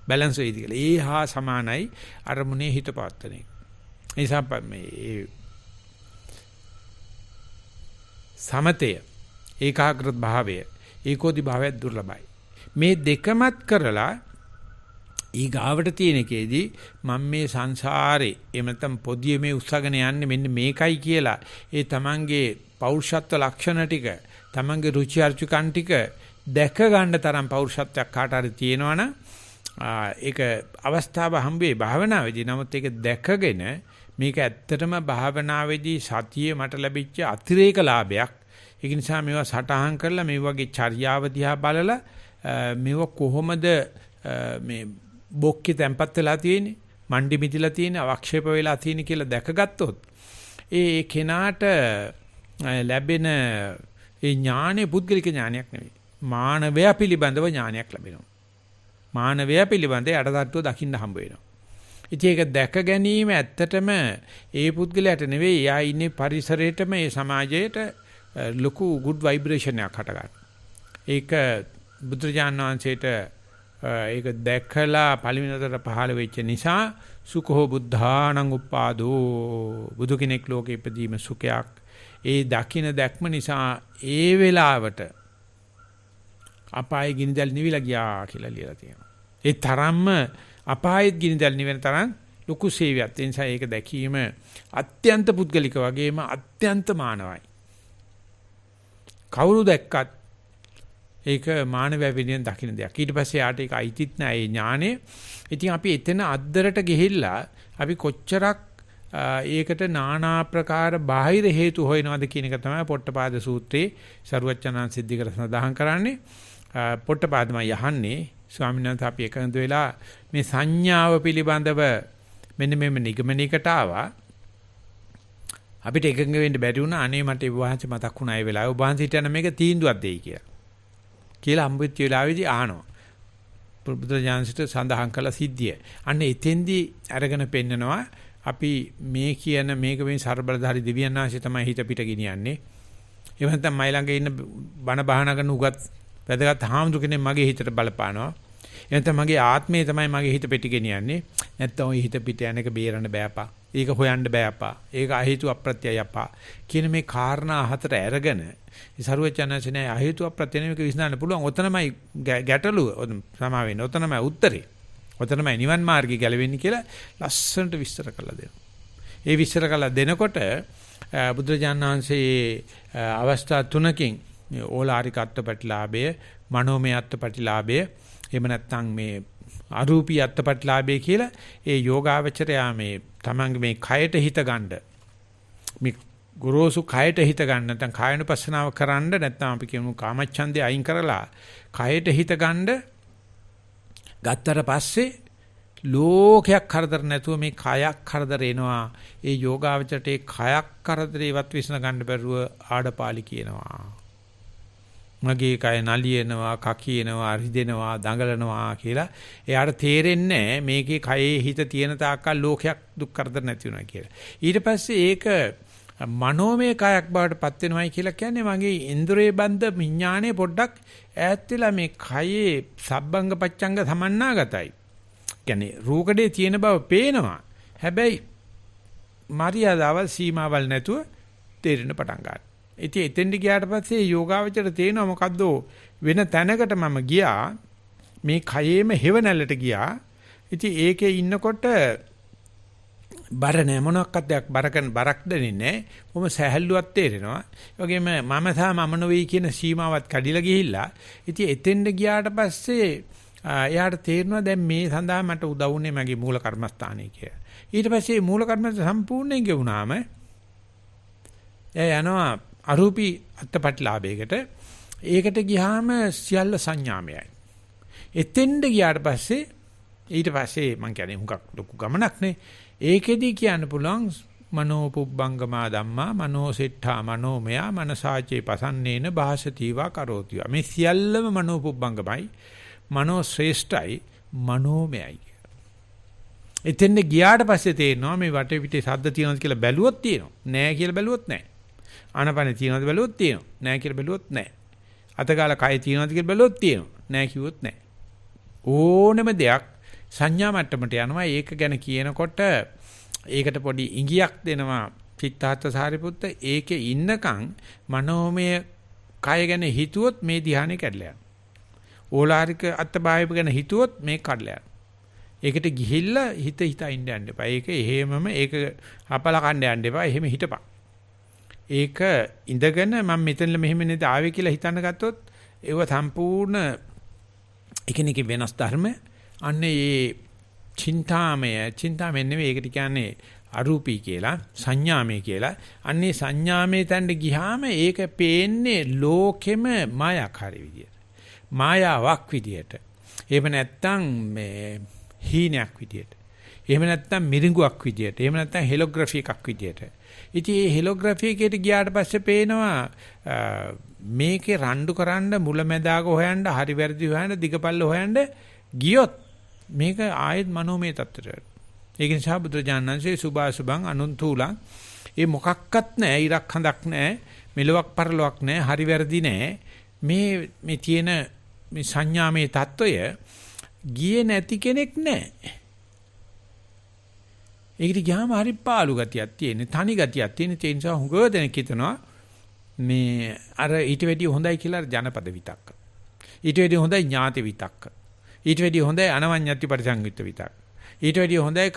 S1: බැලන්ස් වෙයිද කියලා. ඒ හා සමානයි අරමුණේ හිත පවත්වන එක. ඒ නිසා මේ සමතය ඒකාග්‍ර භාවය ඒකෝදි භාවය දුර්ලභයි. මේ දෙකමත් කරලා ඊගාවට තියෙන එකේදී මම මේ සංසාරේ එහෙම නැත්නම් පොදියේ මේ උස්සගෙන යන්නේ මෙන්න මේකයි කියලා ඒ තමන්ගේ පෞරුෂත්ව ලක්ෂණ ටික තමන්ගේ රුචි අරුචිකන් ටික දැක ගන්න තරම් පෞරුෂත්වයක් කාට හරි තියෙනවනම් ඒක අවස්ථාව හම්බෙයි භාවනාවේදී. නමුත් ඒක දැකගෙන මේක ඇත්තටම භාවනාවේදී සතියේ මට ලැබිච්ච අතිරේක ලාභයක්. ඒක නිසා මේවා සටහන් කරලා මේ වගේ චර්යාව දිහා බලලා මේව කොහොමද මේ බොක්කේ තැම්පත් වෙලා තියෙන්නේ මණ්ඩි මිදිලා තියෙන්නේ අවක්ෂේප වෙලා තියෙන්නේ කියලා දැකගත්තොත් ඒ කෙනාට ලැබෙන ඒ ඥානෙ පුද්ගලික ඥානයක් නෙවෙයි. මානවයා පිළිබඳව ඥානයක් ලැබෙනවා. මානවයා පිළිබඳ යටටට්ටුව දකින්න හම්බ වෙනවා. ඉතින් ඒක දැක ගැනීම ඇත්තටම ඒ පුද්ගලයාට නෙවෙයි, එයා ඉන්නේ පරිසරයේටම, ඒ සමාජයේට ලොකු good vibration එකක් හටගන්නවා. ඒක බුදුරජාණන් වහන්සේට ඒක දැකලා පළවෙනිතර පහළ වෙච්ච නිසා සුඛෝ බුද්ධානං උපාදෝ, බුදු කෙනෙක් ලෝකෙ ඉපදීම සුඛයක්. ඒ දකින්න දැක්ම නිසා ඒ වෙලාවට අපායේ ගිනිදල් නිවිලා ගියා කියලා ලියලා තියෙනවා. ඒ තරම්ම අපායෙත් ගිනිදල් නිවෙන තරම් ලොකු සේවයක්. ඒ නිසා ඒක දැකීම අත්‍යන්ත පුද්ගලික වගේම අත්‍යන්ත මානවයි. කවුරු දැක්කත් ඒක මානවය වෙනින් දකින්න දෙයක්. ඊට පස්සේ යාට ඒක අයිතිත් නැහැ ඒ ඥානෙ. ඉතින් අපි එතන අද්දරට ගිහිල්ලා අපි කොච්චරක් ඒකට নানা ආකාර බාහිර හේතු හොයනවාද කියන එක තමයි පොට්ටපාද සූත්‍රයේ සරුවච්චනන් සිද්ධිකර සඳහන් කරන්නේ. පොට්ටපාදමයි යහන්නේ ස්වාමීන් වහන්සේ අපි එකඳ වෙලා මේ සංඥාව පිළිබඳව මෙන්න මෙම නිගමනයකට ආවා. අපිට එකඟ වෙන්න බැරි වුණා. අනේ මට ඒ වහන්සේ මතක් වුණා ඒ වෙලාවේ. ඔබ වහන්සේ හිටන මේක තීන්දුවක් දෙයි කියලා අම්බුච්ච වෙලාවේදී ආනවා. බුදුරජාණන්සිට සඳහන් කළ සිද්ධිය. අන්න එතෙන්දී අරගෙන පෙන්නනවා අපි මේ කියන මේක මේ ਸਰබලධාරි දෙවියන් වහන්සේ තමයි හිත පිට ගෙනියන්නේ. එහෙම නැත්නම් මයි ළඟ ඉන්න බණ බහනා කරන උගත් වැදගත් හාමුදුර කෙනෙක් මගේ හිතට බලපානවා. එහෙනම් මගේ ආත්මය තමයි මගේ හිත පිට ගෙනියන්නේ. නැත්නම් ওই හිත පිට යන එක බේරන්න බෑපා. ඒක හොයන්න බෑපා. ඒක අහේතු අප්‍රත්‍යය අපා. කියන මේ කාරණා හතර අරගෙන සරුවචනසනේ අහේතු අප්‍රත්‍ය නෙමෙයික විශ්නාන්න පුළුවන්. ඔතනමයි ගැටලුව. සමා වෙන්නේ. ඔතනමයි උත්තරේ. ඔතනමයි නිවන් මාර්ගය ගැලවෙන්නේ කියලා ලස්සනට විස්තර කරලා දෙනවා. ඒ විස්තර කරලා දෙනකොට බුදුරජාණන් වහන්සේ අවස්ථා තුනකින් මේ ඕලාරික අත්පටිලාභය, මනෝමය අත්පටිලාභය, එහෙම නැත්නම් මේ අරූපී අත්පටිලාභය කියලා ඒ යෝගාවචරයා මේ තමන්ගේ මේ කයට හිත ගන්න, මේ ගොරෝසු කයට හිත ගන්න, නැත්නම් කායනුපස්සනාව කරන්න, නැත්නම් අපි කියමු කාමච්ඡන්දේ අයින් කරලා කයට හිත ගන්න ගත්තට පස්සේ ලෝකයක් කරදර නැතුව මේ කයක් කරදර එනවා. ඒ යෝගාවචරයට ඒ කයක් කරදරේවත් විසඳ ගන්න බැරුව ආඩපාලි කියනවා. මගේ කය නලියනවා, කකියනවා, රිදෙනවා, දඟලනවා කියලා. එයාට තේරෙන්නේ මේකේ කයේ හිත තියෙන තාක්කල් ලෝකයක් දුක් කරදර නැති වෙනවා කියලා. ඊට පස්සේ ඒක මනෝමය කයක් බවට පත් වෙනවයි කියලා කියන්නේ මගේ ඉන්ද්‍රිය බන්ධ විඥානයේ පොඩ්ඩක් ඈත් වෙලා මේ කයේ සබ්බංග පච්චංග සමන්නාගතයි. කියන්නේ රූකඩේ තියෙන බව පේනවා. හැබැයි මරියාදාවල් සීමාවල් නැතුව තේරෙන්න පටන් ගන්නවා. ඉතින් එතෙන්ට ගියාට පස්සේ යෝගාවචර තේනවා මොකද්ද වෙන තැනකට මම ගියා. මේ කයේම හෙවණැල්ලට ගියා. ඉතින් ඒකේ ඉන්නකොට බර නැහැ මොනක්වත් දෙයක් බරක් දැනෙන්නේ නැහැ. කොහොම සහැල්ලුවක් තේරෙනවා. ඒ වගේම මම මම නොවේ කියන සීමාවත් කඩිලා ගිහිල්ලා. ඉතින් එතෙන්ට ගියාට පස්සේ එයාට තේරෙනවා දැන් මේ සඳහා මට උදව් වුණේ මගේ මූල කර්මස්ථානයේ කියලා. ඊට පස්සේ මූල කර්මස්ථාන සම්පූර්ණයෙන් ගෙවුනාම එයා යනවා අරූපී අත්පටිලාභයකට. ඒකට ගියාම සියල්ල සංඥාමයයි. එතෙන්ට ගියාට පස්සේ ඊට පස්සේ මම කියන්නේ හුඟක් ලොකු ගමනක් නේ. ඒකෙදි කියන්න පුළුවන් මනෝපුබ්බංගමා ධම්මා මනෝසෙට්ඨා මනෝමය මනසාචේ පසන්නේන භාසතිවා කරෝතිවා. මේ සියල්ලම මනෝපුබ්බංගමයි, මනෝ ශ්‍රේෂ්ඨයි, මනෝමයයි. එතෙන්ද ගියාට පස්සේ තේරෙනවා මේ වටේ පිටේ ශබ්ද තියෙනවද කියලා බැලුවොත් තියෙනවා. නෑ කියලා බැලුවොත් නෑ. ආනපන තියෙනවද බැලුවොත් තියෙනවා. නෑ කියලා බැලුවොත් නෑ. අතගාලා කය තියෙනවද කියලා බැලුවොත් තියෙනවා. නෑ කිව්වොත් නෑ. ඕනෙම දෙයක් සංඥා මට්ටමට යනවා. ඒක ගැන කියනකොට ඒකට පොඩි ඉඟියක් දෙනවා චිත්තාර්ථ සාරිපුත්ත. ඒකේ ඉන්නකම් මනෝමය කය ගැන හිතුවොත් මේ ධ්‍යානෙ කැඩලා යනවා. ඕලාරික අත්බාහිව ගැන හිතුවොත් මේ කඩලා යනවා. ඒකට ගිහිල්ලා හිත ඉන්න යන්න එපා. ඒක එහෙමම ඒක අපල කණ්ඩ යන්න එපා. එහෙම හිටපන්. ඒක ඉඳගෙන මම මෙතන මෙහෙම නේද ආවේ කියලා හිතන්න ගත්තොත් ඒව සම්පූර්ණ එකිනෙක වෙනස් ධර්ම. අන්න ඒ චින්තාමය නෙවෙයි ඒකට කියන්නේ අරූපී කියලා, සංඥාමය කියලා. අන්නේ සංඥාමය තැන්න ගියාම ඒක පේන්නේ ලෝකෙම මායාකාරී විදියට. මායාවක් විදියට. එහෙම නැත්තම් මේ හීනයක් විදියට. එහෙම නැත්තම් මිරිඟුවක් විදියට. එහෙම නැත්තම් හෙලෝග්‍රැෆි එකක් විදියට. ඉතින් මේ හෙලෝග්‍රැෆි එකට ගියාට පස්සේ පේනවා මේකේ රණ්ඩු කරන්න මුලැමැදාක හොයන්න හරි වැරදි හොයන්න දිගපල්ල හොයන්න ගියොත් මේක ආයෙත් මනෝමය තත්ත්වයට වැටෙනවා. ඒක නිසා බුදුරජාණන් වහන්සේ සුභාසුභං අනුන්තුලං ඒ මොකක්වත් නැහැ, ඉරක් හඳක් නැහැ, මෙලොවක් පරලොවක් නැහැ, හරි වැරදි නැහැ. මේ තියෙන මේ සංඥාමේ தত্ত্বය ගියේ නැති කෙනෙක් නැහැ. ඒකට ගියාම හරි පාළු ගතියක් තියෙන, තනි ගතියක් තියෙන. ඒ නිසා හුඟ දෙනෙක් හිතනවා මේ අර ඊට වැඩිය හොඳයි කියලා ජනපද විතක්ක. ඊට වැඩිය හොඳයි ඥාති විතක්ක. ඊට වැඩිය හොඳයි අනවඤ්ඤත්ති පරිසංයුක්ත විතක්ක. ඊට වැඩිය හොඳයි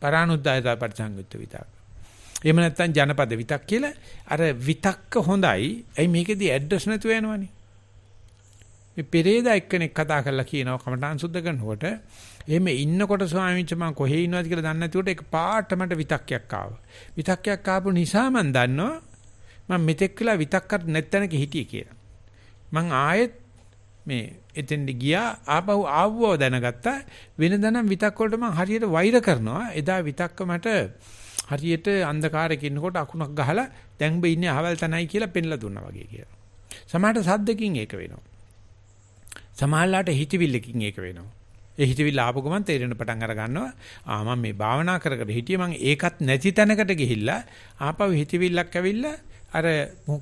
S1: පරානුද්දායතා පරිසංයුක්ත විතක්ක. එහෙම නැත්නම් ජනපද විතක් කියලා අර විතක්ක හොඳයි. ඇයි මේකෙදි ඇඩ්‍රස් නැතුව යනවනේ. මේ පෙරේදා එක්කෙනෙක් කතා කරලා කියනවා කමඨාන් සුද්ධ කරනකොට එහෙම ඉන්නකොට ස්වාමීන් වහන්සේ මම කොහේ ඉන්නවද කියලා දන්නේ නැතිවට ඒක පාට මට විතක්කයක් ආවා. විතක්කයක් ආපු නිසා මම දන්නවා මම මෙතෙක් වෙලා විතක්කට නැත්තනක හිටියේ කියලා. මං ආයෙත් මේ එතෙන්ද ගියා ආපහු ආවව දැනගත්තා. වෙනදනම් විතක් වලට මං හරියට වෛර කරනවා. එදා විතක්ක මට හරියට අන්ධකාරයක ඉන්නකොට අකුණක් ගහලා දැන් ඔබ ඉන්නේ අහවල් තනයි කියලා පෙන්ලා දුන්නා වගේ කියලා. සමහරට සද්දකින් ඒක වෙනවා. සමහරලාට හිතවිල්ලකින් ඒක වෙනවා. ඒ හිතවිල්ල ආපු ගමන් තේරෙන පටන් අර ගන්නවා. මම මේ භාවනා කර කර හිටියේ මං ඒකත් නැති තැනකට ගිහිල්ලා ආපහු හිතවිල්ලක් ඇවිල්ලා අර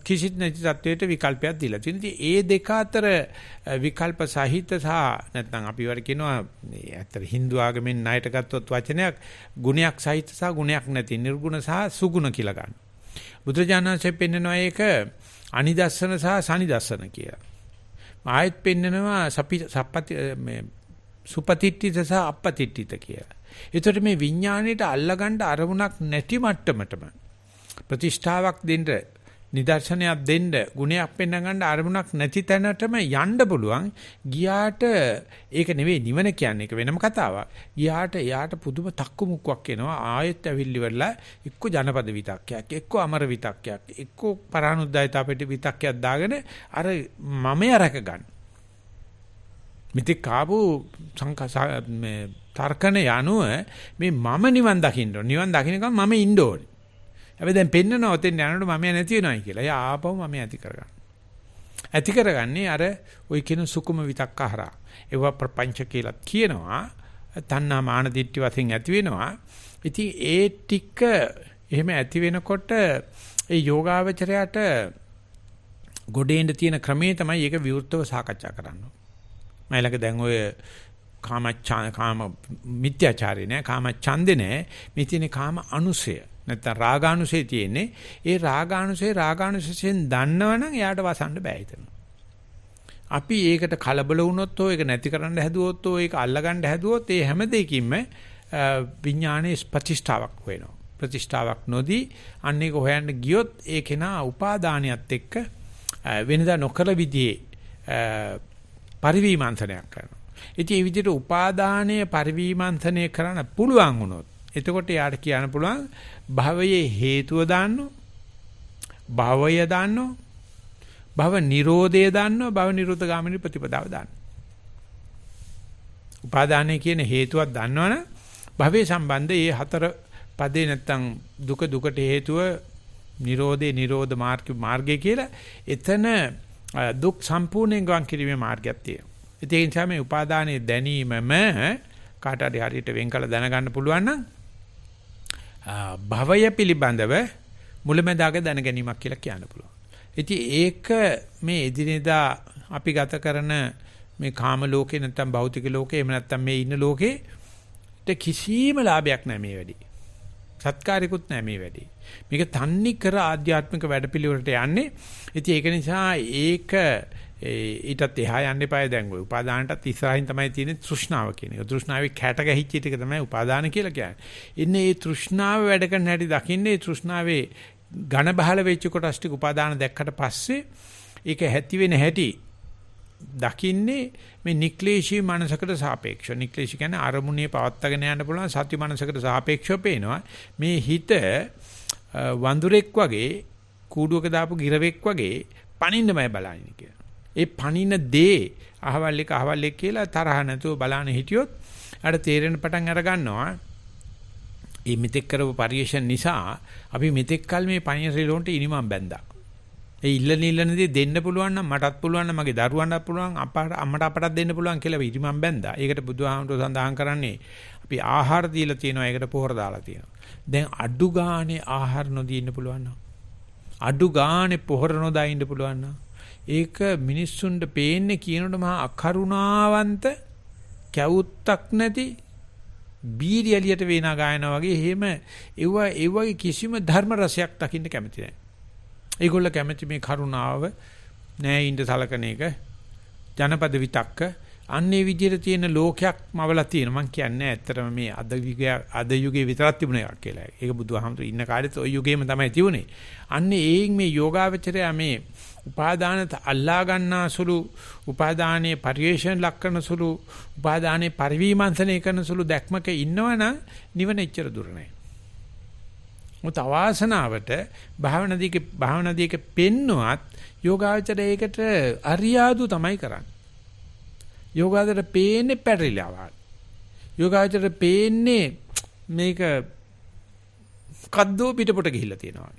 S1: කිසිත් නැති තත්වයට විකල්පයක් දීලා තියෙනවා. ඒ දෙක අතර විකල්ප සහිත සහ නැත්නම් අපි වර කියනවා මේ ඇත්තට Hindu ආගමෙන් ණයට ගත්තොත් වචනයක් ගුණයක් සහිත සහ ගුණයක් නැති නිර්ගුණ සහ සුගුණ කියලා ගන්න. බුදුජානනාංශයෙන් පෙන්නනවා ඒක අනිදස්සන සහ සනිදස්සන කියලා. ආයෙත් පෙන්නනවා සප්පති මේ සුපතිට්ඨිත සහ අපපතිට්ඨිත කියලා. ඒතකොට මේ විඥාණයට අල්ලගන්න අරමුණක් නැති මට්ටමටම ප්‍රතිෂ්ඨාවක් දෙන්න නිදර්ශනයක් දෙන්න ගුණයක් පෙන්න ගන්න අරමුණක් නැති තැනටම යන්න පුළුවන්. ගියාට ඒක නෙවෙයි නිවන කියන්නේ ඒක වෙනම කතාවක්. ගියාට එයාට පුදුම තක්කු මුක්කක් එනවා. ආයෙත් ඇවිල්ලි වෙලා එක්ක ජනපද විතක්කයක්, එක්ක අමර විතක්කයක්, එක්ක පරානුද්දායතා පිට විතක්කයක් දාගෙන අර මමයා රැක ගන්න. මිත්‍ය කාබු මේ තර්කණ යනුව මේ මම නිවන් දකින්න ඕන. නිවන් දකින්නකම් මම ඉන්න ඕනේ. හැබැයි දැන් පෙන්නනවා ඔතෙන් යනකොට මම නැති වෙනවයි කියලා. එයා ආපහු මම ඇති කරගන්න. ඇති කරගන්නේ අර ওই කියන සුකුම විතක්කහරා. ඒවා ප්‍රපංච කියලා කියනවා. තණ්හා මාන දිට්ඨි වශයෙන් ඇති වෙනවා. ඉතින් ඒ ටික එහෙම ඇති වෙනකොට ඒ යෝගාවචරයට ගොඩේන්න තියෙන ක්‍රමේ තමයි ඒක විවෘතව සාකච්ඡා කරන්නේ. මයිලක දැන් ඔය කාම මිත්‍යාචාරේ නෑ, කාම ඡන්දේ නෑ. මේ තියෙන කාම අනුසය නැත්නම් රාගානුසය තියෙන්නේ. ඒ රාගානුසයෙන් දන්නවනම් එයාට වසන්න බෑ හිතනවා. අපි ඒකට කලබල වුණොත් ඒක නැති කරන්න හැදුවොත් ඒක අල්ලගන්න හැදුවොත් ඒ හැම දෙයකින්ම විඥානයේ ප්‍රතිෂ්ඨාවක් වෙනවා. ප්‍රතිෂ්ඨාවක් නොදී අන්න ඒක හොයන්න ගියොත් ඒ කෙනා උපාදානියත් එක්ක වෙනදා නොකල විදිහේ පරිවිමන්ථනයක් කරනවා. ඉතින් මේ විදිහට උපාදානයේ පරිවිමන්ථනය කරන්න පුළුවන් වුණොත් එතකොට යාට කියන්න පුළුවන් භවයේ හේතුව දාන්නෝ, භවය දාන්නෝ, භව නිරෝධය දාන්නෝ, භව නිරෝධ ගාමිනී ප්‍රතිපදාව දාන්නෝ. උපාදානයේ කියන හේතුවක් දන්නවනම් භවයේ සම්බන්ධ මේ හතර පදේ නැත්තම් දුක දුකට හේතුව නිරෝධේ නිරෝධ මාර්ගය කියලා එතන දුක් සම්පූර්ණයෙන් ගවන් කිරීමේ මාර්ගයක් තියෙනවා. ඒ නිසා මේ උපාදානයේ දැනීමම කාට හරි හරියට වෙන් කළ දැනගන්න පුළුවන් නම් භවය පිළිබඳව මුලැමැදාක දැන ගැනීමක් කියලා කියන්න පුළුවන්. ඉතින් ඒක මේ එදිනෙදා අපි ගත කරන මේ කාම ලෝකේ නැත්නම් භෞතික ලෝකේ එහෙම නැත්නම් මේ ඉන්න ලෝකේ කිසිම ලාභයක් නැහැ මේ වැඩි. සත්කාරිකුත් නැහැ මේ වැඩි. මේක තන්නේ කර ආධ්‍යාත්මික වැඩපිළිවෙලට යන්නේ. ඉතින් ඒක නිසා ඒක ඊටත් එහා යන්න එපායි. දැන් ඔය උපාදානටත් ඉස්සරහින් තමයි තියෙන්නේ තෘෂ්ණාව කියන එක. තෘෂ්ණාවේ කැට ගැහිච්ච ටික තමයි උපාදාන කියලා කියන්නේ. ඉන්නේ මේ තෘෂ්ණාව වැඩ කරන හැටි දකින්නේ තෘෂ්ණාවේ ඝන බහල වෙච්ච කොටස් ටික උපාදාන දැක්කට පස්සේ ඒක ඇති වෙන හැටි දකින්නේ මේ නික්ලේශී මනසකට සාපේක්ෂව. නික්ලේශී කියන්නේ අරමුණේ පවත්තගෙන යන්න පුළුවන් සත්‍ය මනසකට සාපේක්ෂව පේනවා. මේ හිත වඳුරෙක් වගේ කූඩුවක දාපු ගිරවෙක් වගේ පණින්නමයි බලන්නේ කියලා. ඒ පණින දේ අහවල් එක කියලා තරහ නැතුව බලන්න හිටියොත් අර තේරෙන පටන් අර ගන්නවා. මේ මෙතෙක් කරපු පරිශ්‍රණ නිසා අපි මෙතෙක් කල මේ පණින රිලොන්ට ඉනිමම් බැඳා. ඒ ඉල්ලනදී දෙන්න පුළුවන් නම් මටත් පුළුවන් නම් මගේ දරුවන්ටත් පුළුවන් අම්මට අපටත් දෙන්න පුළුවන් කියලා ඉනිමම් බැඳා. ඒකට බුදුහාමුදුරුවෝ සඳහන් කරන්නේ අපි ආහාර දීලා තියෙනවා, ඒකට පොහොර දාලා තියෙනවා. දැන් අඩු ගානේ ආහාර නොදී ඉන්න පුළුවන් නම්, අඩු ගානේ පොහොර නොදා ඉන්න පුළුවන් නම්, ඒක මිනිස්සුන්ට පේන්නේ කියනකොට මහා අකරුණාවන්ත කැවුත්තක් නැති බීරි එලියට වේනා ගායනා වගේ එහෙම ඒ වගේ කිසිම ධර්ම රසයක් දකින්න කැමති නැහැ. ඒගොල්ලෝ කැමති මේ කරුණාව නෑ ඉන්න සලකන එක ජනපද විතක්ක අන්නේ විදිහට තියෙන ලෝකයක් මවලා තියෙන. මම කියන්නේ ඇත්තටම මේ අද යුගයේ විතරක් තිබුණ එකක් කියලා. ඒක බුදුහාමුදුරු ඉන්න කාලෙත් ওই යුගයේම තමයි තිබුණේ. අන්නේ ඒන් මේ යෝගාවචරය මේ උපාදානත අල්ලා ගන්නා සුළු උපාදානයේ පරිවේෂණ ලක් කරන සුළු උපාදානයේ පරිවිමර්ශනය කරන සුළු දැක්මක ඉන්නවනම් නිවන එච්චර දුර නැහැ. මොකද අවාසනාවට භාවනාදීක පෙන්නුවත් යෝගාචරයේකට අරියාදු තමයි කරන්නේ. යෝගාචරයට පේන්නේ පැටලිලාවක්. යෝගාචරයට පේන්නේ මේක කද්දෝ පිටපොට ගිහිල්ලා තියෙනවා.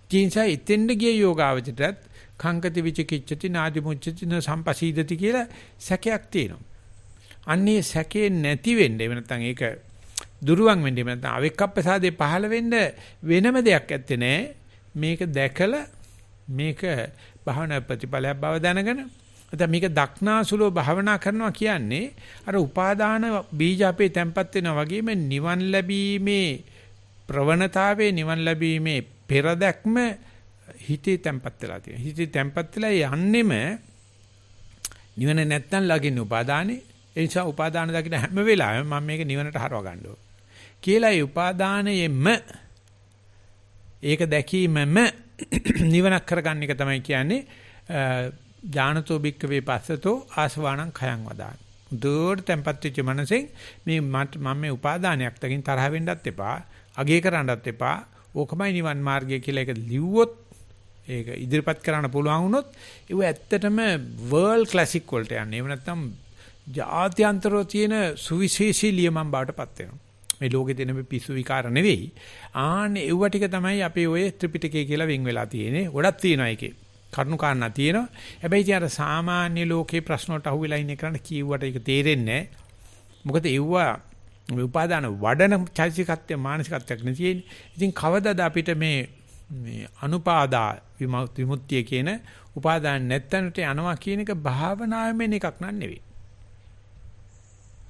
S1: ජීන්සා ඉතින්ද ගිය යෝගාචරයටත් කංකති විචිකිච්ඡති නාදි මුච්චති න සම්පසීදති කියලා සැකයක් තියෙනවා. අන්නේ සැකේ නැති වෙන්න එහෙම නැත්නම් ඒක දුරුවන් වෙන්න එහෙම නැත්නම් අවික්කප්පසාදේ පහළ වෙන්න වෙනම දෙයක් ඇත්තේ නැහැ. මේක දැකලා මේක භාවනා ප්‍රතිඵලයක් බව දැනගෙන නැත්නම් මේක දක්නාසුලෝ භාවනා කරනවා කියන්නේ අර උපාදාන බීජ අපේ තැම්පත් වෙනවා වගේම නිවන් ලැබීමේ ප්‍රවණතාවයේ නිවන් ලැබීමේ පෙරදැක්ම හිතේ තැම්පත් වෙලා තියෙනවා. හිතේ තැම්පත් වෙලා යන්නෙම නිවන නැත්තම් ළඟින් උපාදානේ. ඒ නිසා උපාදාන දකින්න හැම වෙලාවෙම මම මේක නිවනට හරව ගන්න ඕන කියලා ඒ උපාදානයෙම ඒක දැකීමම නිවනක් කරගන්න එක තමයි කියන්නේ ඥානතෝ භික්ඛවේ පස්සතෝ ආසවාණං khයං වදාන. දුර තැම්පත් වෙච්ච මනසෙන් මේ මම මේ උපාදානයක් දකින්න තරහ වෙන්නත් එපා, අගේ කරන්නත් එපා. ඕකමයි නිවන් මාර්ගය කියලා එක ලිව්වොත් ඒක ඉදිරිපත් කරන්න පුළුවන් වුණොත් ඒව ඇත්තටම වර්ල්ඩ් ක්ලාසික් වලට යන්නේ. එහෙම නැත්නම් ජාත්‍යන්තරෝ තියෙන සුවිශේෂී ලියමන් බවටපත් වෙනවා. මේ ලෝකේ තියෙන මේ පිස්සු විකාර නෙවෙයි. ආන්නේ ඒව ටික තමයි අපේ ඔය ත්‍රිපිටකය කියලා වෙන් වෙලා තියෙන්නේ. ගොඩක් තියෙනවා ඒකේ. කරුණු කාරණා තියෙනවා. හැබැයි ඉතින් අර සාමාන්‍ය ලෝකේ ප්‍රශ්න වලට අහුවෙලා ඉන්න එකට කියුවට ඒක තේරෙන්නේ නැහැ. මොකද ඒවා මේ උපාදාන වඩන චෛතසිකත්වය මානසිකත්වයක් නෙ තියෙන්නේ. ඉතින් කවදාද අපිට මේ අනුපාදා විමුක්තිය කියන උපාදාන නැත්තනට යනවා කියන එක භාවනාවෙන් එකක් නන් නෙවෙයි.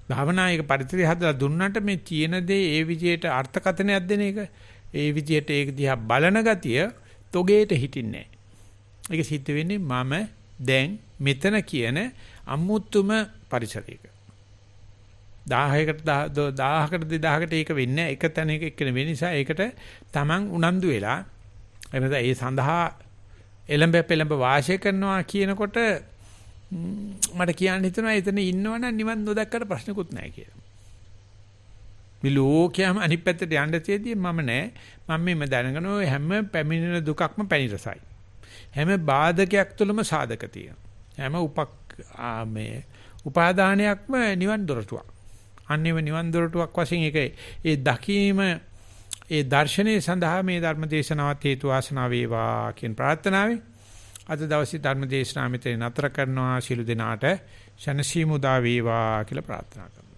S1: භාවනායක පරිත්‍යාගය හදලා දුන්නට මේ තියෙන දේ ඒ විදිහට අර්ථකථනයක් දෙන එක ඒ විදිහට ඒක දිහා බලන ගතිය තොගේට හිටින්නේ නැහැ. ඒක සිද්ධ වෙන්නේ මම දැන් මෙතන කියන අමුතුම පරිසරයක. 1000කට 2000කට ඒක වෙන්නේ එක තැනක එක්කෙන වෙන නිසා ඒකට Taman උනන්දු වෙලා එනද ඒ සඳහා එළඹ පෙළඹ වාසය කරනවා කියනකොට මට කියන්න හිතෙනවා එතන ඉන්නවනම් නිවන් නොදැක්කට ප්‍රශ්නකුත් නැහැ කියලා. මේ ලෝකයම අනිත් පැත්තට යන්න තියදී මම නෑ. මම මේ දැනගෙන ඔය හැම පැමිණෙන දුකක්ම පැණි රසයි. හැම බාධකයක් තුළම සාධක තියෙනවා. හැම උපාදානයක්ම නිවන් දොරටුවක්. අන්නේම නිවන් දොරටුවක් වශයෙන් ඒක ඒ දකීම ඒ දර්ශනයේ සඳහා මේ ධර්ම දේශනාවත් හේතු වාසනා වේවා කියන ප්‍රාර්ථනාවෙන් අද දවසේ ධර්ම දේශනාව මෙතන නතර කරනවා. ශිළු දෙනාට ශනසීමුදා වේවා කියලා ප්‍රාර්ථනා කරනවා.